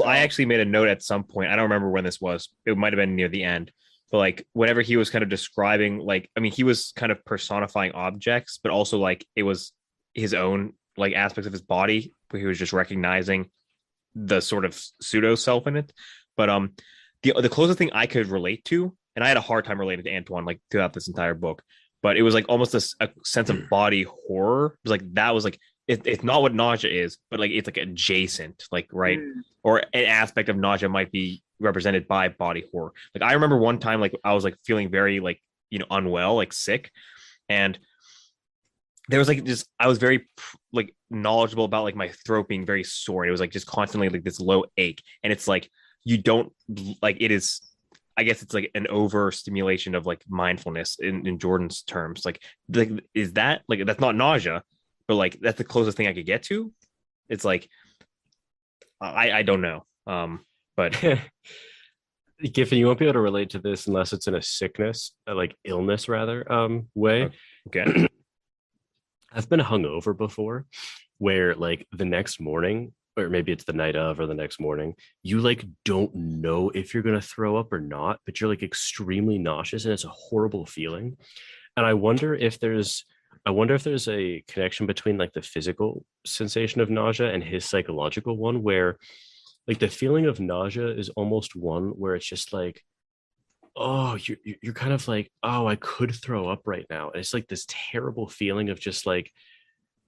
I actually made a note at some point. I don't remember when this was. It might have been near the end. But like whenever he was kind of describing, like, I mean, he was kind of personifying objects, but also like it was his own like aspects of his body where he was just recognizing the sort of pseudo self in it. But the closest thing I could relate to, and I had a hard time relating to Antoine like throughout this entire book, but it was like almost a sense of body horror. It was like that was like it's not what nausea is, but like it's like adjacent, like right, or an aspect of nausea might be represented by body horror. Like I remember one time, like I was like feeling very like unwell, like sick, and there was like just I was very like knowledgeable about like my throat being very sore. It was like just constantly like this low ache, and it's like you don't like it is. I guess it's like an overstimulation of like mindfulness in Jordan's terms. Like is that like that's not nausea, but like that's the closest thing I could get to. It's like I don't know. But Giffin, you won't be able to relate to this unless it's in a sickness, like illness rather, way. Okay. I've been hungover before where like the next morning, or maybe it's the night of or the next morning, you like don't know if you're going to throw up or not, but you're like extremely nauseous and it's a horrible feeling. And I wonder if there's a connection between like the physical sensation of nausea and his psychological one, where like the feeling of nausea is almost one where it's just like, oh, you're kind of like, oh, I could throw up right now. And it's like this terrible feeling of just like,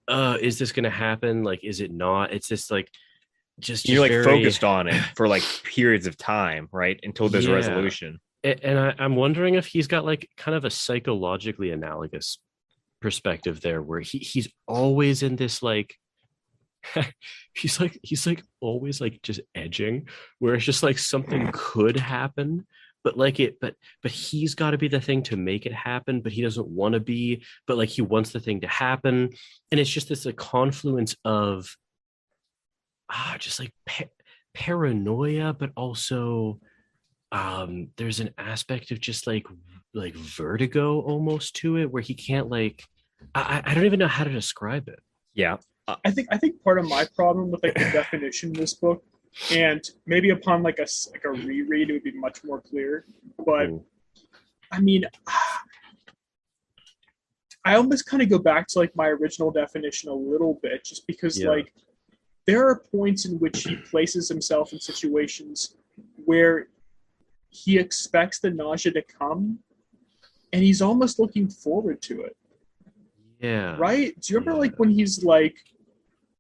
is this going to happen? Like, is it not? It's just like, just you're like very focused on it for like periods of time, right? Until there's a resolution. And I'm wondering if he's got like kind of a psychologically analogous perspective there, where he's always in this like, he's like always like just edging, where it's just like something could happen, but like but he's got to be the thing to make it happen, but he doesn't want to be, but like he wants the thing to happen. And it's just this like confluence of just like paranoia, but also there's an aspect of just like vertigo almost to it, where he can't like I don't even know how to describe it. Yeah. I think part of my problem with like the definition in this book, and maybe upon like a reread it would be much more clear, but I mean, I almost kind of go back to like my original definition a little bit, just because like there are points in which he places himself in situations where he expects the nausea to come and he's almost looking forward to it. Yeah. Right? Do you remember like when he's like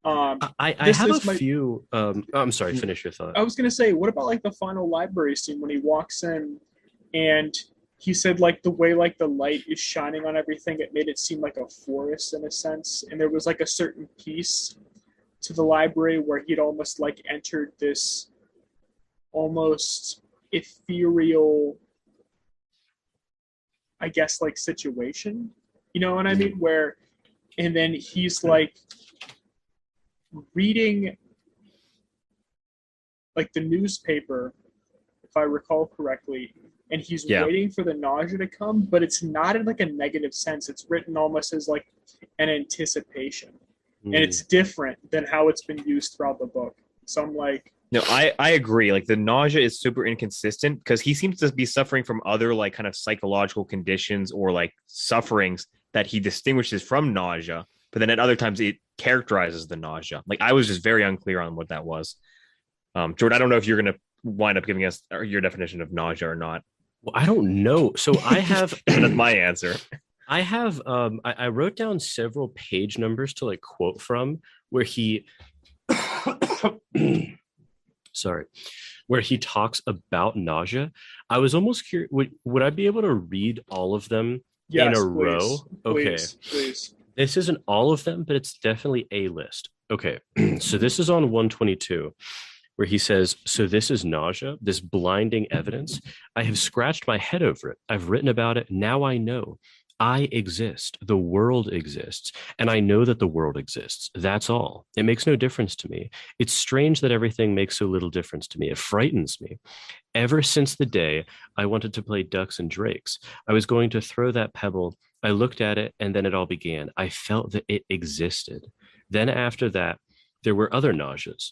I have a few I'm sorry, finish your thought. I was gonna say, what about like the final library scene when he walks in and he said like the way like the light is shining on everything, it made it seem like a forest in a sense, and there was like a certain piece to the library where he'd almost like entered this almost ethereal, I guess, like situation, you know what I mean, where and then he's like reading like the newspaper, if I recall correctly, and he's waiting for the nausea to come, but it's not in like a negative sense. It's written almost as like an anticipation, and it's different than how it's been used throughout the book. So I'm like, no, I agree. Like the nausea is super inconsistent because he seems to be suffering from other like kind of psychological conditions or like sufferings that he distinguishes from nausea, but then at other times it characterizes the nausea. Like I was just very unclear on what that was. Jordan, I don't know if you're going to wind up giving us your definition of nausea or not. Well, I don't know. So I have that's my answer. I have I wrote down several page numbers to like quote from where he sorry, where he talks about nausea. I was almost curious, would I be able to read all of them in a row? Okay. Please. This isn't all of them, but it's definitely a list. Okay. So this is on 122. Where he says, so this is nausea, this blinding evidence. I have scratched my head over it. I've written about it. Now I know. I exist. The world exists. And I know that the world exists. That's all. It makes no difference to me. It's strange that everything makes so little difference to me. It frightens me. Ever since the day I wanted to play ducks and drakes, I was going to throw that pebble. I looked at it, and then it all began. I felt that it existed. Then after that, there were other nauseas.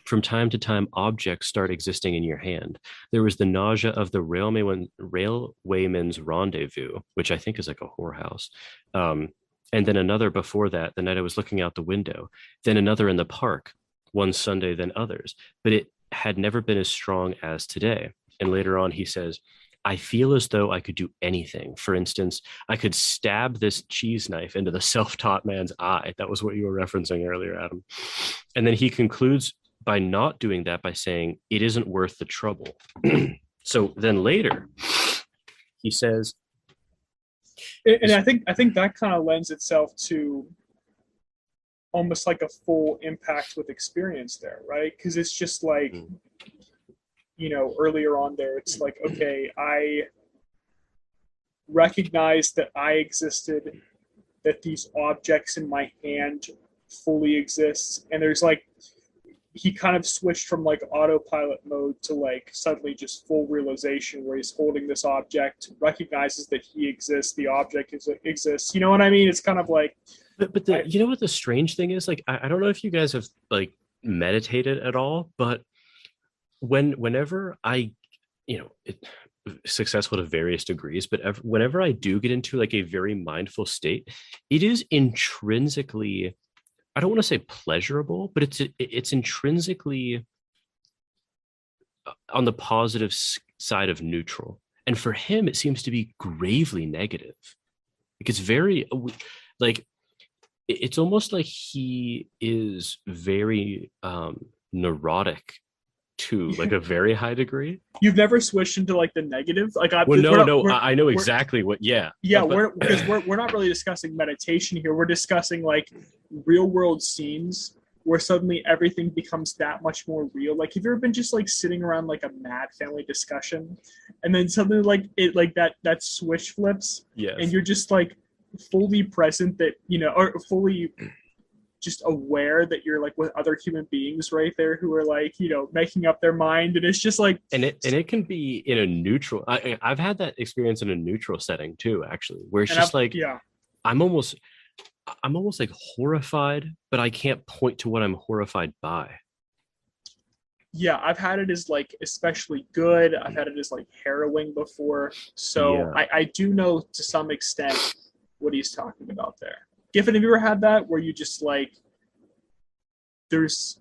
From time to time, objects start existing in your hand. There was the nausea of the railwayman's rendezvous, which I think is like a whorehouse. And then another before that, the night I was looking out the window. Then another in the park, one Sunday, then others. But it had never been as strong as today. And later on, he says, I feel as though I could do anything. For instance, I could stab this cheese knife into the self-taught man's eye. That was what you were referencing earlier, Adam. And then he concludes by not doing that by saying, it isn't worth the trouble. So then later, he says, and I think that kind of lends itself to almost like a full impact with experience there, right? Because it's just like, you know, earlier on there, it's like, okay, I recognize that I existed, that these objects in my hand fully exist. And there's like, he kind of switched from like autopilot mode to like suddenly just full realization where he's holding this object, recognizes that he exists, the object exists. You know what I mean? It's kind of like, but you know what the strange thing is? Like, I don't know if you guys have like meditated at all, but whenever I, you know, successful to various degrees, but whenever I do get into like a very mindful state, it is intrinsically, I don't want to say pleasurable, but it's intrinsically on the positive side of neutral. And for him, it seems to be gravely negative. Like it's very, like, it's almost like he is very neurotic to like a very high degree. You've never switched into like the negative, like I know exactly what. Yeah, because we're not really discussing meditation here. We're discussing like real world scenes where suddenly everything becomes that much more real. Like, have you ever been just like sitting around like a mad family discussion, and then suddenly like it like that switch flips, yes, and you're just like fully present, that you know, or fully just aware that you're like with other human beings right there who are like, you know, making up their mind. And it's just like, and it can be in a neutral, I've had that experience in a neutral setting too, actually, where it's just like, yeah, I'm almost like horrified, but I can't point to what I'm horrified by. Yeah, I've had it as like especially good. I've had it as like harrowing before. So yeah. I do know to some extent what he's talking about there. Giffin, have you ever had that where you just like, there's,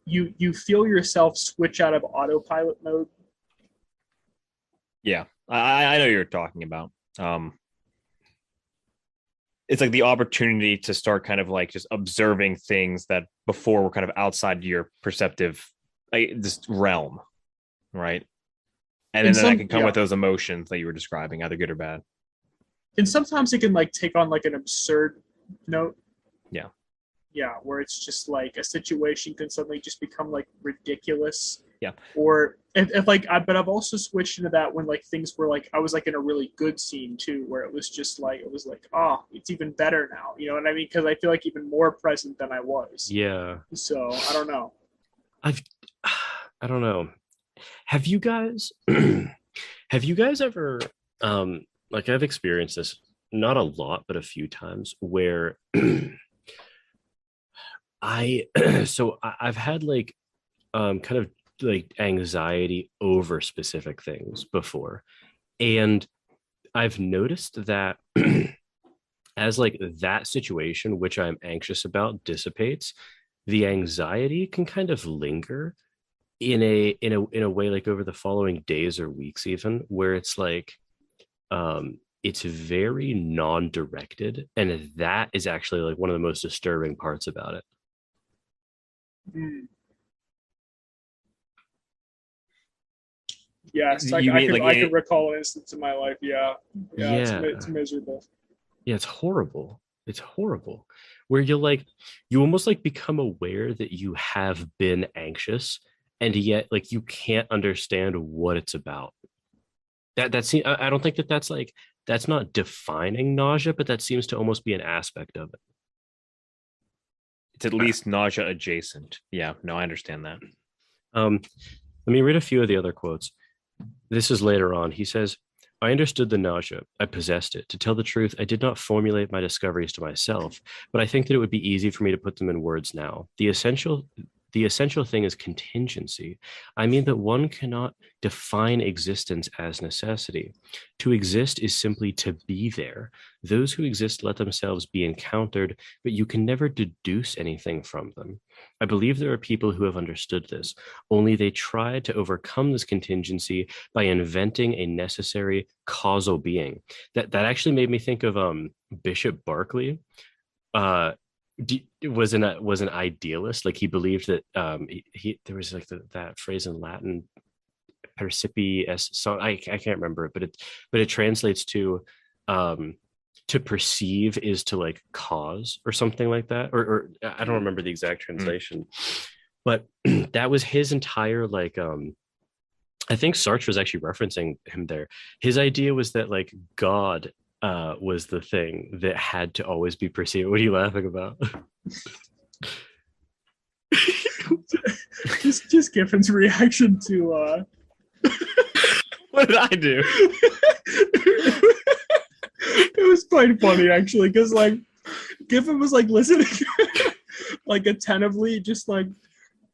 you feel yourself switch out of autopilot mode? Yeah, I know what you're talking about. It's like the opportunity to start kind of like just observing things that before were kind of outside your perceptive, like, this realm, right? And then that can come with those emotions that you were describing, either good or bad. And sometimes it can like take on like an absurd note. Yeah, where it's just like a situation can suddenly just become like ridiculous. Yeah. Or if like, but I've also switched into that when like things were like, I was like in a really good scene too, where it was just like, it was like, oh, it's even better now. You know what I mean? Because I feel like even more present than I was. Yeah. So I don't know. I don't know. Have you guys ever, like, I've experienced this, not a lot, but a few times, where I've had like kind of like anxiety over specific things before, and I've noticed that as like that situation which I'm anxious about dissipates, the anxiety can kind of linger in a way, like over the following days or weeks, even, where it's like it's very non-directed, and that is actually like one of the most disturbing parts about it. Yes, I can recall an instance in my life. Yeah. It's miserable. Yeah, it's horrible. It's horrible. Where you almost like become aware that you have been anxious, and yet like you can't understand what it's about. That's I don't think that's not defining nausea, but that seems to almost be an aspect of it. It's at least nausea adjacent. Yeah, no, I understand that. Let me read a few of the other quotes. This is later on. He says, I understood the nausea. I possessed it. To tell the truth, I did not formulate my discoveries to myself, but I think that it would be easy for me to put them in words now. The essential the essential thing is contingency. I mean that one cannot define existence as necessity. To exist is simply to be there. Those who exist let themselves be encountered, but you can never deduce anything from them. I believe there are people who have understood this, only they tried to overcome this contingency by inventing a necessary causal being. That actually made me think of Bishop Berkeley. Was an idealist. Like he believed that he there was like that phrase in Latin, percipi est. So I can't remember it, but it translates to perceive is to like cause or something like that, or I don't remember the exact translation, but that was his entire like I think Sartre was actually referencing him there. His idea was that like God was the thing that had to always be perceived. What are you laughing about? just Giffin's reaction to what did I do? It was quite funny actually, because like Giffin was like listening like attentively, just like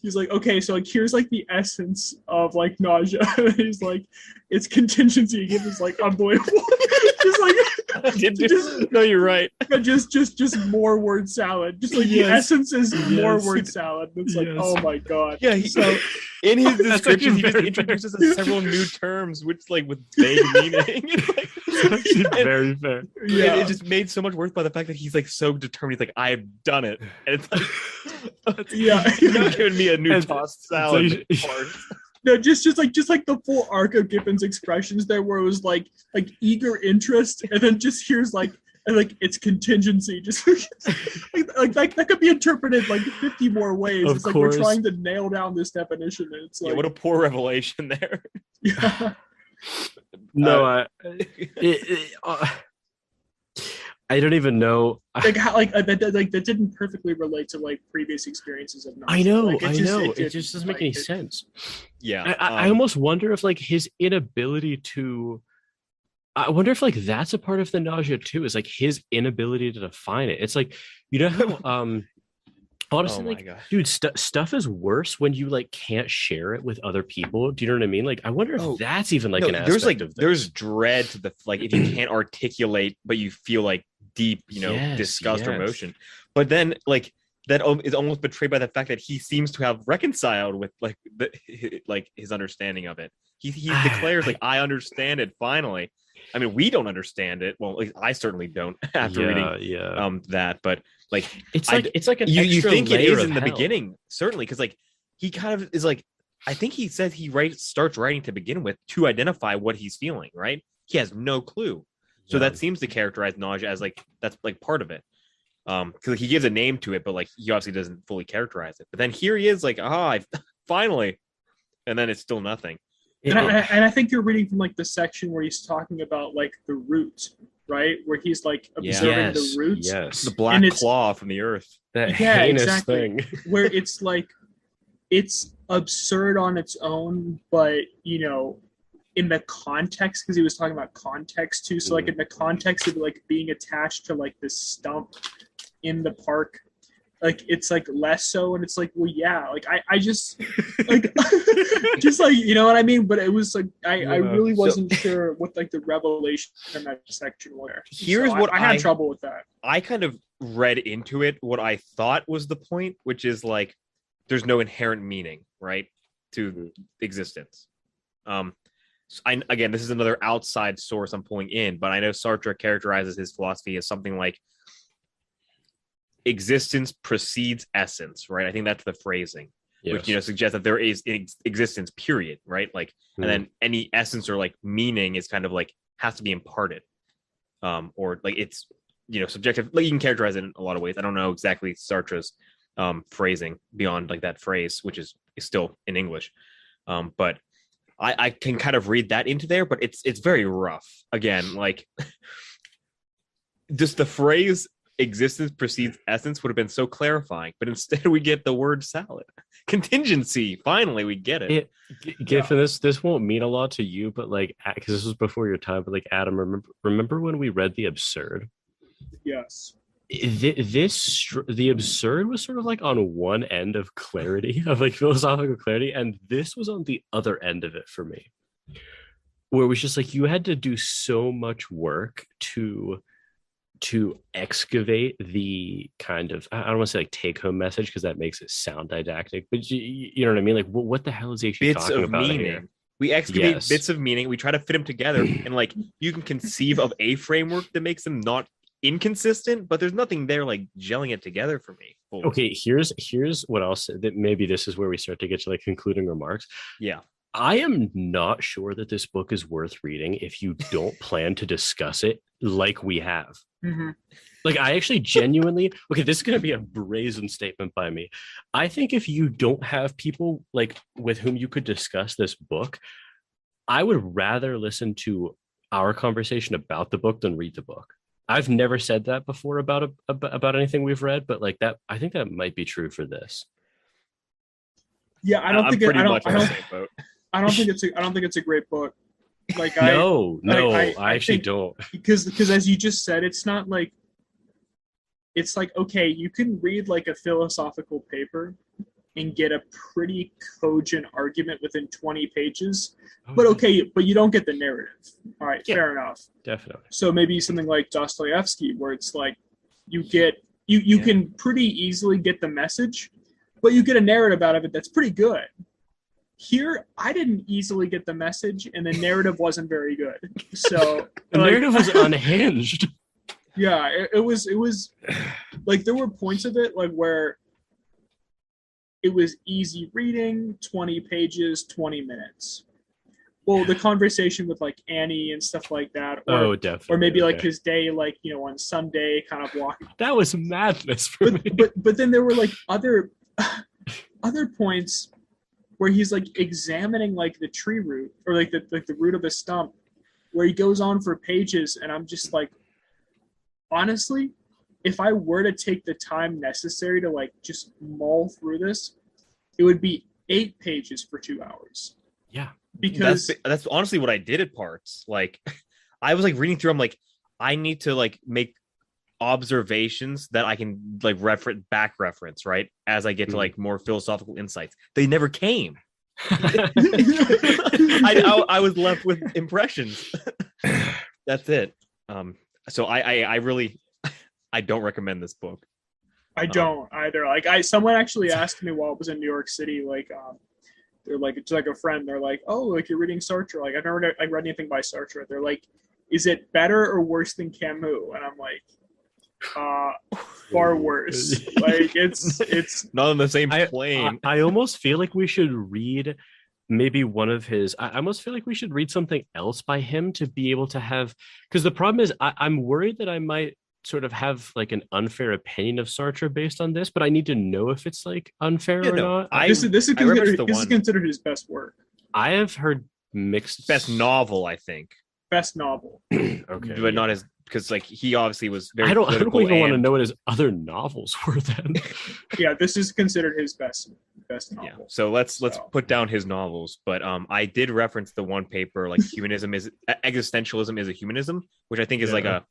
he's like, okay, so like here's like the essence of like nausea. He's like, it's contingency. Giffin's like, unbelievable. Just like no, you're right. Just more word salad. Just like the essence is more word salad. It's like, oh my god. Yeah. So in his description, he just introduces several new terms, which like with vague meaning. Very fair. Yeah. And it just made so much worse by the fact that he's like so determined. He's like, I've done it, and it's like, yeah, you're not giving me a new tossed salad. No, just like the full arc of Giffin's expressions there, where it was like eager interest, and then just here's like it's contingency, just like that could be interpreted like 50 more ways. Of it's like course. We're trying to nail down this definition, and it's like, what a poor revelation there. Yeah. No, I don't even know. Like how that didn't perfectly relate to like previous experiences of nausea. I know, like, it just doesn't make any sense. Yeah, I almost wonder if like his inability to. I wonder if like that's a part of the nausea too. Is like his inability to define it. It's like, you know how honestly, oh like, gosh. dude, stuff is worse when you like can't share it with other people. Do you know what I mean? Like, I wonder if that's even like an aspect of this. There's dread to the like if you can't articulate, but you feel like deep, disgust or emotion. But then like that is almost betrayed by the fact that he seems to have reconciled with like his understanding of it. He declares like, I understand it finally. I mean, we don't understand it. Well, at least I certainly don't after reading that. But like, it's like an you think it is in the beginning, certainly, because like he kind of is like, I think he says he starts writing to begin with to identify what he's feeling. Right? He has no clue. So that seems to characterize nausea as like that's like part of it. Because he gives a name to it, but like he obviously doesn't fully characterize it. But then here he is like, finally, and then it's still nothing. And I think you're reading from like the section where he's talking about like the root, right? Where he's like observing the roots. Yes, the black claw from the earth. That heinous thing. Where it's like it's absurd on its own, but in the context, because he was talking about context too. So like in the context of like being attached to like this stump in the park, like it's like less so, and it's like, well, yeah, like I just like just like, you know what I mean? But it was like I really wasn't sure what like the revelation in that section was. Here's what I had trouble with that. I kind of read into it what I thought was the point, which is like there's no inherent meaning, right, to existence. Again, this is another outside source I'm pulling in, but I know Sartre characterizes his philosophy as something like existence precedes essence, right? I think that's the phrasing, which suggests that there is existence, period, right? Like, and then any essence or like meaning is kind of like has to be imparted, or like it's subjective. Like you can characterize it in a lot of ways. I don't know exactly Sartre's phrasing beyond like that phrase, which is still in English, but I can kind of read that into there, but it's very rough. Again, like just the phrase existence precedes essence would have been so clarifying, but instead we get the word salad. Contingency. Finally, we get it. Giffin, this won't mean a lot to you, but like, because this was before your time, but like, Adam, remember when we read The Absurd? Yes. The absurd was sort of like on one end of clarity, of like philosophical clarity, and this was on the other end of it for me, where it was just like you had to do so much work to excavate the kind of, I don't want to say like take home message because that makes it sound didactic, but you know what I mean? Like what the hell is he actually Bits talking of about meaning. here? We excavate Yes. bits of meaning. We try to fit them together, and like you can conceive of a framework that makes them not inconsistent, but there's nothing there like gelling it together for me. fully. Okay, here's what I'll say, that maybe this is where we start to get to like concluding remarks. Yeah. I am not sure that this book is worth reading if you don't plan to discuss it like we have. Mm-hmm. Like, I actually genuinely, okay, this is going to be a brazen statement by me. I think if you don't have people like with whom you could discuss this book, I would rather listen to our conversation about the book than read the book. I've never said that before about anything we've read, but like that, I think that might be true for this. Yeah, I don't think pretty I don't much on the same boat. I don't think it's a great book. Like I actually think, don't. Because as you just said, it's not like, it's like, okay, you can read like a philosophical paper and get a pretty cogent argument within 20 pages. But okay, but you don't get the narrative. All right, fair enough. Definitely. So maybe something like Dostoevsky, where it's like you get you can pretty easily get the message, but you get a narrative out of it that's pretty good. Here, I didn't easily get the message, and the narrative wasn't very good. So the narrative was unhinged. Yeah, it was like there were points of it like where it was easy reading, 20 pages, 20 minutes. Well, the conversation with like Annie and stuff like that, or, definitely. Or maybe like his day, like, you know, on Sunday, kind of walking. That was madness for me. But then there were like other points where he's like examining like the tree root or like the root of a stump, where he goes on for pages, and I'm just like, honestly, if I were to take the time necessary to like just mull through this, it would be 8 pages for 2 hours. Yeah. Because that's honestly what I did at parts. Like I was like reading through, I'm like, I need to like make observations that I can like reference, right? As I get to like more philosophical insights. They never came. I was left with impressions. That's it. So I really I don't recommend this book. I don't either. Like someone actually asked me while I was in New York City, like they're like, it's like a friend, they're like, oh, like you're reading Sartre. Like I've never read anything by Sartre. They're like, is it better or worse than Camus? And I'm like, far worse. Like it's not on the same plane. I almost feel like we should read maybe one of his, I almost feel like we should read something else by him to be able to have, because the problem is I'm worried that I might sort of have like an unfair opinion of Sartre based on this, but I need to know if it's like unfair or not. This is considered his best work. I have heard mixed. Best novel, I think. Best novel. Okay. But not as, because like he obviously was very I don't even want to know what his other novels were then. Yeah, this is considered his best novel. Yeah. So let's put down his novels. But I did reference the one paper, like Existentialism is a Humanism, which I think is like a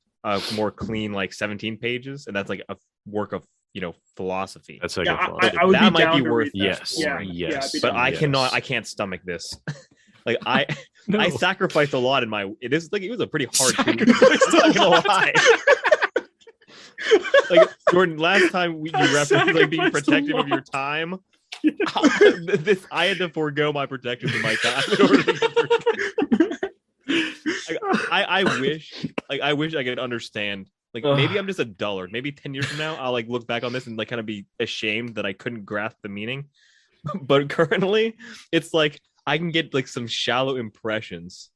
more clean, like 17 pages, and that's like a work of philosophy. That's like that might be worth yes. But I can't stomach this. Like I sacrificed a lot in my. It was a pretty hard thing. I'm not gonna lie. Like Jordan, last time you referenced like being protective of your time. I had to forego my protection of my time in order to I wish I could understand. Like maybe I'm just a dullard. Maybe 10 years from now I'll like look back on this and like kind of be ashamed that I couldn't grasp the meaning. But currently it's like I can get like some shallow impressions.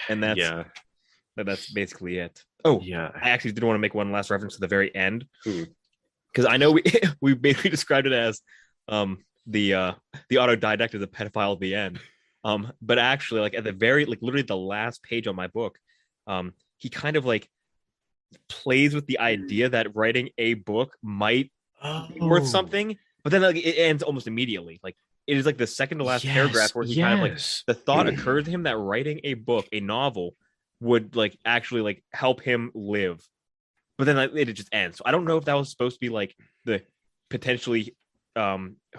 And that's basically it. Oh yeah. I actually did want to make one last reference to the very end. Because I know we basically described it as the autodidact is a pedophile at the end. But actually, like at the very, like literally the last page on my book, he kind of like plays with the idea that writing a book might be worth something, but then like it ends almost immediately. Like it is like the second to last paragraph where he kind of like the thought occurred to him that writing a book, a novel, would like actually like help him live. but then it just ends. So I don't know if that was supposed to be like the potentially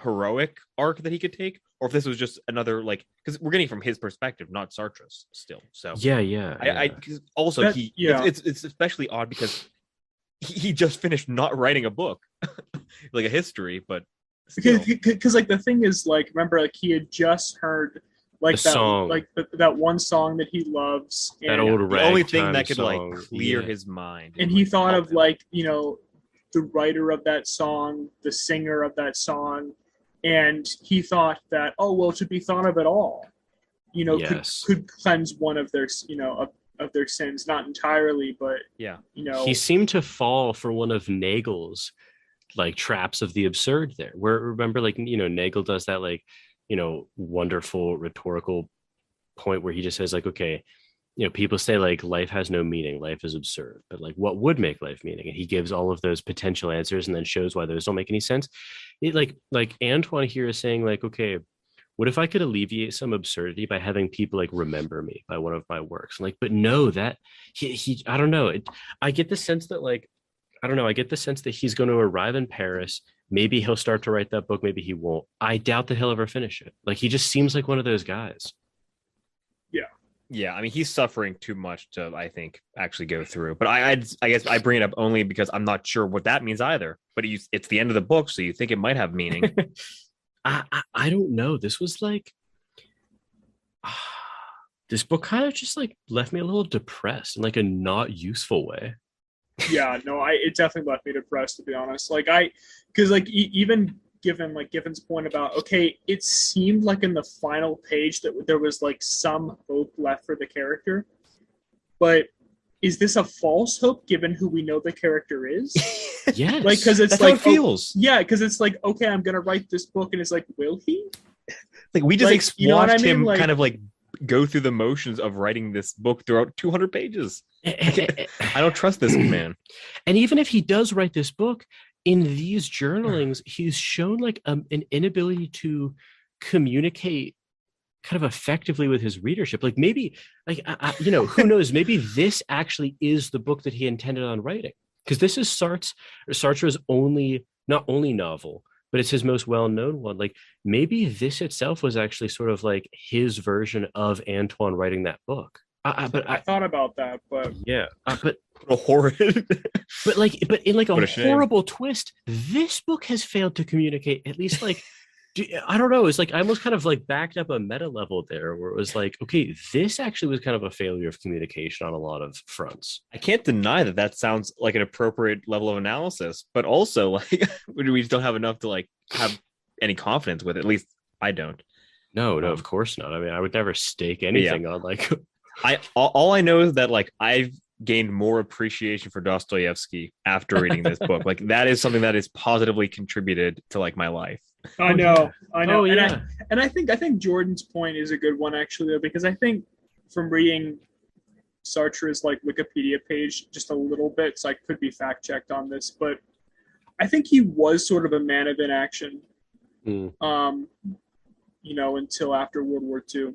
heroic arc that he could take, or if this was just another, like, because we're getting from his perspective, not Sartre's still. So I also it's especially odd because he just finished not writing a book, like a history, but because like the thing is, like, remember, like, he had just heard like the that song, like that one song that he loves, that old the only thing that could song. like clear his mind, and he thought of like, you know, the writer of that song, the singer of that song, and he thought that, oh well, to be thought of at all, you know, could cleanse one of their, you know, of their sins, not entirely, but you know, he seemed to fall for one of Nagel's like traps of the absurd there, where, remember, like, you know, Nagel does that, like, you know, wonderful rhetorical point where he just says, like, okay, you know, people say like life has no meaning, life is absurd, but like what would make life meaning? And he gives all of those potential answers and then shows why those don't make any sense. It like Antoine here is saying, like, okay, what if I could alleviate some absurdity by having people like remember me by one of my works? Like, but no, that he I don't know. I get the sense that, like, I don't know. I get the sense that he's going to arrive in Paris. Maybe he'll start to write that book. Maybe he won't. I doubt that he'll ever finish it. Like, he just seems like one of those guys. Yeah. I mean, he's suffering too much to, I think, actually go through. But I guess I bring it up only because I'm not sure what that means either. But it's the end of the book, so you think it might have meaning. I don't know. This was like, this book kind of just like left me a little depressed in like a not useful way. Yeah, no, it definitely left me depressed, to be honest. Like, because like even given like Giffin's point about, okay, it seemed like in the final page that there was like some hope left for the character, but is this a false hope given who we know the character is? Yes, like, because it's that's like, how it feels. Yeah, because it's like, okay, I'm gonna write this book, and it's like, will he? Like, we just like, you know what I mean? him like, kind of like go through the motions of writing this book throughout 200 pages. I don't trust this man. And even if he does write this book, in these journalings, he's shown like an inability to communicate kind of effectively with his readership. Like, maybe, like, you know, who knows? Maybe this actually is the book that he intended on writing, because this is Sartre's not only novel, but it's his most well-known one. Like, maybe this itself was actually sort of like his version of Antoine writing that book. But I thought about that, but but a horrid, but in like a horrible twist, this book has failed to communicate. At least, like, I don't know. It's like I almost kind of like backed up a meta level there, where it was like, okay, this actually was kind of a failure of communication on a lot of fronts. I can't deny that sounds like an appropriate level of analysis, but also like we just don't have enough to like have any confidence with it. At least I don't. No, of course not. I mean, I would never stake anything on like. All I know is that like I've gained more appreciation for Dostoevsky after reading this book. Like, that is something that is positively contributed to like my life. I know. Oh, yeah. And I think Jordan's point is a good one, actually, though, because I think from reading Sartre's like Wikipedia page just a little bit, so I could be fact checked on this, but I think he was sort of a man of inaction. You know, until after World War II,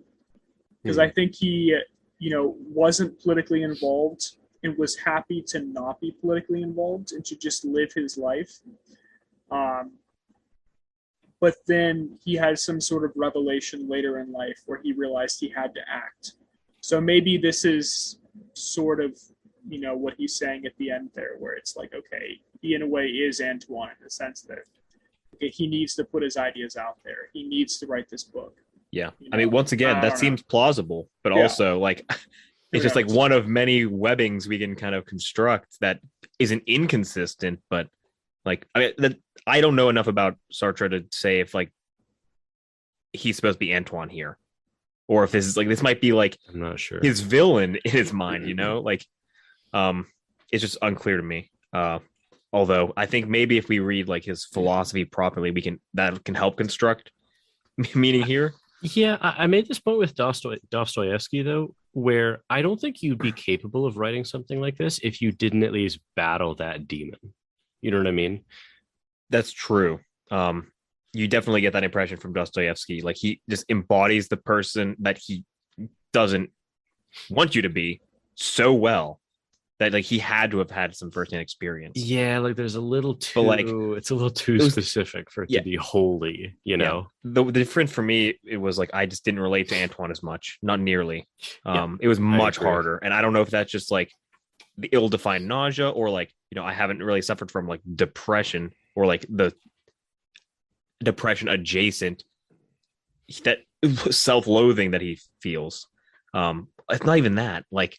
because I think he, you know, wasn't politically involved and was happy to not be politically involved and to just live his life. But then he had some sort of revelation later in life where he realized he had to act. So maybe this is sort of, you know, what he's saying at the end there, where it's like, okay, he in a way is Antoine in the sense that, okay, he needs to put his ideas out there. He needs to write this book. Yeah. You know? I mean, once again, that seems plausible, but also like it's just like one of many webbings we can kind of construct that isn't inconsistent, but like, I mean, I don't know enough about Sartre to say if like he's supposed to be Antoine here, or if this is like, this might be like, I'm not sure, his villain in his mind, you know, like, it's just unclear to me. Although I think maybe if we read like his philosophy properly, that can help construct meaning here. Yeah, I made this point with Dostoevsky, though, where I don't think you'd be capable of writing something like this if you didn't at least battle that demon. You know what I mean? That's true. You definitely get that impression from Dostoevsky. Like, he just embodies the person that he doesn't want you to be so well that like he had to have had some firsthand experience. Yeah, like there's a little too, But, like, it's a little too specific for it to be wholly, you know. The difference for me, it was like I just didn't relate to Antoine as much, not nearly. It was much harder, and I don't know if that's just like the ill-defined nausea, or like, you know, I haven't really suffered from like depression, or like the depression adjacent that self-loathing that he feels. It's not even that. Like,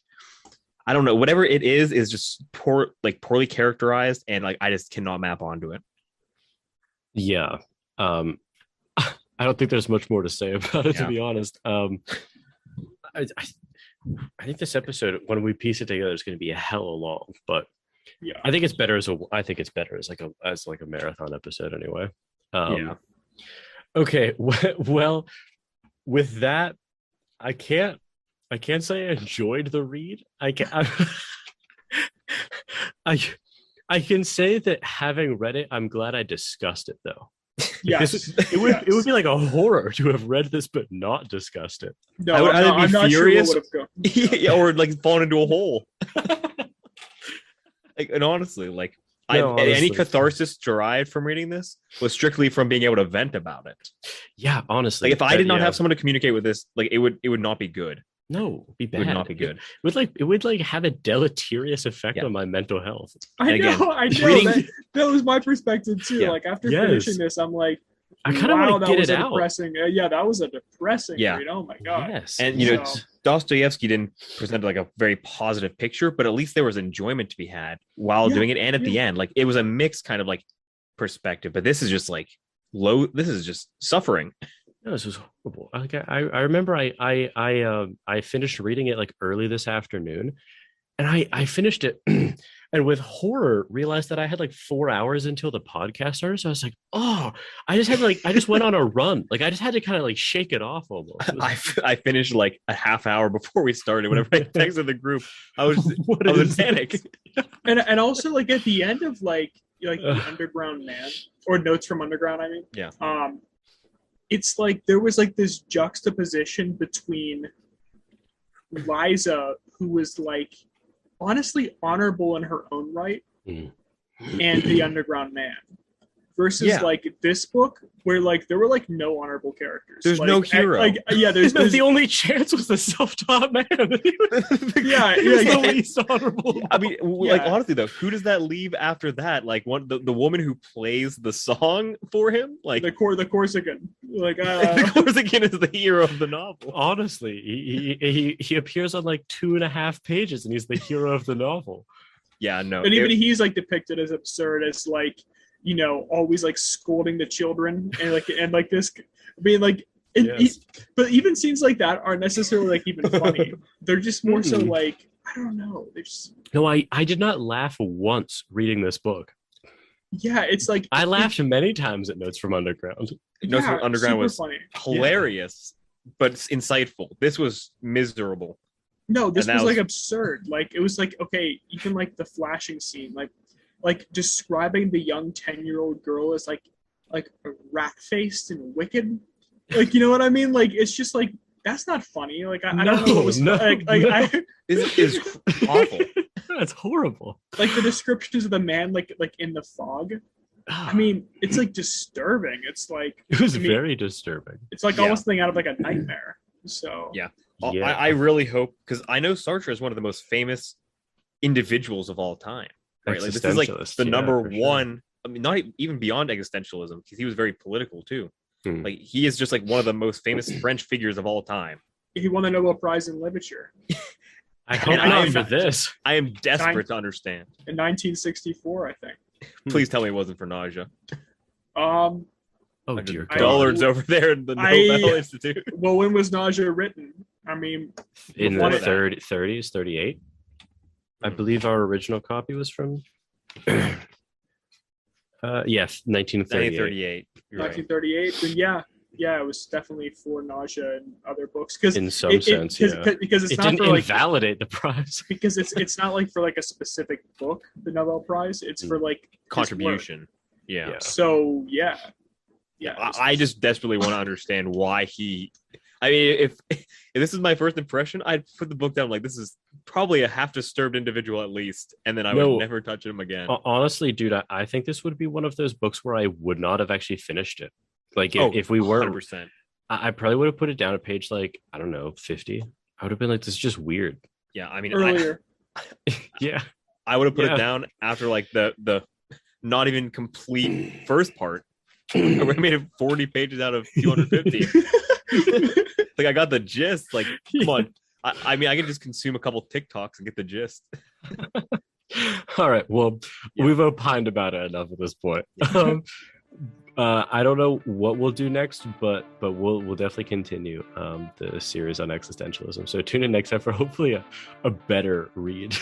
I don't know. Whatever it is just poorly characterized, and like I just cannot map onto it. Yeah. I don't think there's much more to say about it, to be honest. I think this episode, when we piece it together, is going to be a hell long, but yeah, I think it's better as like a marathon episode anyway. Okay. Well, with that, I can't say I enjoyed the read. I can say that having read it, I'm glad I discussed it though. Yes, it would be like a horror to have read this but not discussed it. No, I would either be furious, or like fallen into a hole. Like, and honestly, like any catharsis derived from reading this was strictly from being able to vent about it. Yeah, honestly, like if I did not have someone to communicate with this, like it would not be good. No, it'd be bad. It would not be good. It would have a deleterious effect on my mental health. I know. That was my perspective too. Like after finishing this, I'm like, I kind of want to get it out. Depressing. Yeah, that was a depressing read. Oh my god. Yes, and you know, Dostoevsky didn't present like a very positive picture, but at least there was enjoyment to be had while doing it, and at the end, like it was a mixed kind of like perspective. But this is just like this is just suffering. No, this was horrible. Like I remember I finished reading it like early this afternoon, and I finished it and with horror realized that I had like 4 hours until the podcast started. So I was like, oh, I just went on a run. Like I just had to kind of like shake it off almost. I finished like a half hour before we started. Whenever I texted the group, I was in panic. And also like at the end of like the Underground Man, or Notes from Underground, I mean. Yeah. It's like there was like this juxtaposition between Liza, who was like honestly honorable in her own right, and the Underground Man, versus like this book where like there were like no honorable characters. There's no hero. There's the only chance was the self-taught man. The least honorable. I mean, like honestly though, who does that leave after that? Like the woman who plays the song for him, like the Corsican. Like the Corsican is the hero of the novel. Honestly, he appears on like 2.5 pages, and he's the hero of the novel. Yeah, no, and even he's like depicted as absurd as like, you know, always like scolding the children and like this being like, but even scenes like that aren't necessarily like even funny. They're just more so like, I don't know. They're just... No, I did not laugh once reading this book. Yeah, it's like I laughed many times at Notes from Underground. Notes from Underground was funny. Hilarious, but insightful. This was miserable. No, this was like absurd. Like it was like, okay, even like the flashing scene, like describing the young 10-year-old girl as like rat-faced and wicked, like, you know what I mean? Like it's just like, that's not funny. Like I don't know what was This is awful. That's horrible. Like the descriptions of the man like in the fog. I mean, it's like disturbing. It's like it was very disturbing. It's like almost something out of like a nightmare. So I really hope, because I know Sartre is one of the most famous individuals of all time. Right, like this is like the number one. I mean, not even beyond existentialism, because he was very political too. Like he is just like one of the most famous French figures of all time. He won the Nobel Prize in Literature. I hope not for this. I am desperate to understand. In 1964, I think. Please tell me it wasn't for Nausea. Oh dear God. Dollars over there in the Nobel Institute. Well, when was Nausea written? I mean, in the 30s, 38. I believe our original copy was from 1938. 1938. Then yeah, it was definitely for Nausea and other books, because in some sense, because it's it not didn't for invalidate the prize, because it's not like for like a specific book, the Nobel Prize. It's for like contribution. Yeah. So yeah. I just desperately want to understand why he. I mean, if this is my first impression, I'd put the book down like this is probably a half-disturbed individual at least, and then I would never touch him again. Honestly, dude, I think this would be one of those books where I would not have actually finished it. Like if we were, 100%. I probably would have put it down at page like, I don't know, 50. I would have been like, this is just weird. Yeah, I mean, earlier. I would have put it down after like the not even complete first part. I made it 40 pages out of 250. Like I got the gist. Like, come on. I mean, I can just consume a couple TikToks and get the gist. All right. Well, we've opined about it enough at this point. I don't know what we'll do next, but we'll definitely continue the series on existentialism. So tune in next time for hopefully a better read.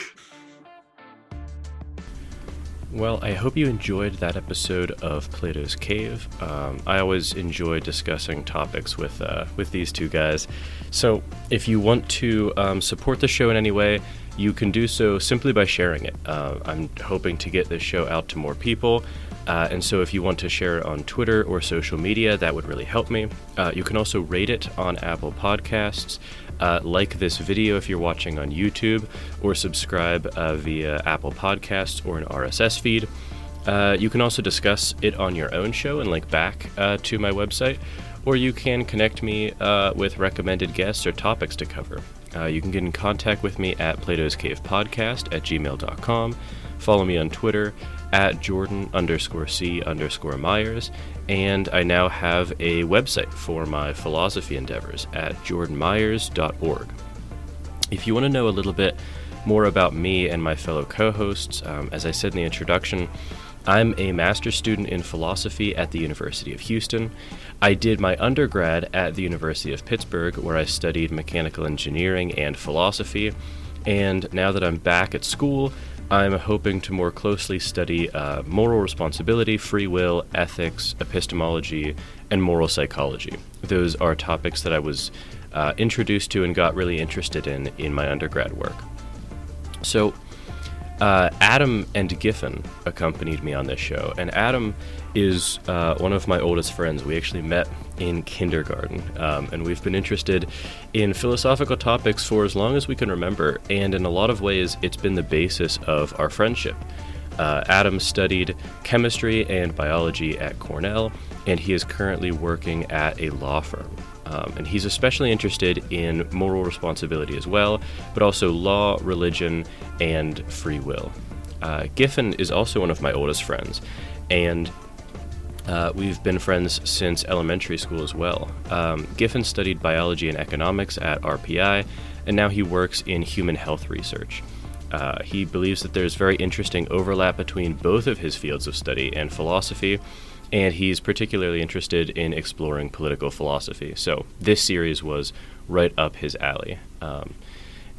Well, I hope you enjoyed that episode of Plato's Cave. I always enjoy discussing topics with these two guys. So if you want to support the show in any way, you can do so simply by sharing it. I'm hoping to get this show out to more people. And so if you want to share it on Twitter or social media, that would really help me. You can also rate it on Apple Podcasts, like this video if you're watching on YouTube, or subscribe via Apple Podcasts or an RSS feed. You can also discuss it on your own show and link back to my website, or you can connect me with recommended guests or topics to cover. You can get in contact with me at platoscavepodcast@gmail.com. Follow me on Twitter at Jordan_C_Myers, and I now have a website for my philosophy endeavors at jordanmyers.org. If you want to know a little bit more about me and my fellow co-hosts, as I said in the introduction, I'm a master's student in philosophy at the University of Houston. I did my undergrad at the University of Pittsburgh, where I studied mechanical engineering and philosophy, and now that I'm back at school, I'm hoping to more closely study moral responsibility, free will, ethics, epistemology, and moral psychology. Those are topics that I was introduced to and got really interested in my undergrad work. So Adam and Giffin accompanied me on this show, and Adam is one of my oldest friends. We actually met in kindergarten, and we've been interested in philosophical topics for as long as we can remember, and in a lot of ways it's been the basis of our friendship. Adam studied chemistry and biology at Cornell, and he is currently working at a law firm. And he's especially interested in moral responsibility as well, but also law, religion, and free will. Giffin is also one of my oldest friends, and we've been friends since elementary school as well. Giffin studied biology and economics at RPI, and now he works in human health research. He believes that there's very interesting overlap between both of his fields of study and philosophy, and he's particularly interested in exploring political philosophy. So this series was right up his alley.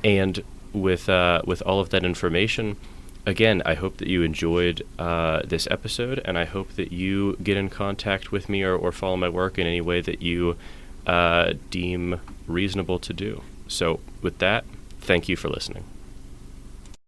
And with all of that information, again, I hope that you enjoyed this episode, and I hope that you get in contact with me or follow my work in any way that you deem reasonable to do. So with that, thank you for listening.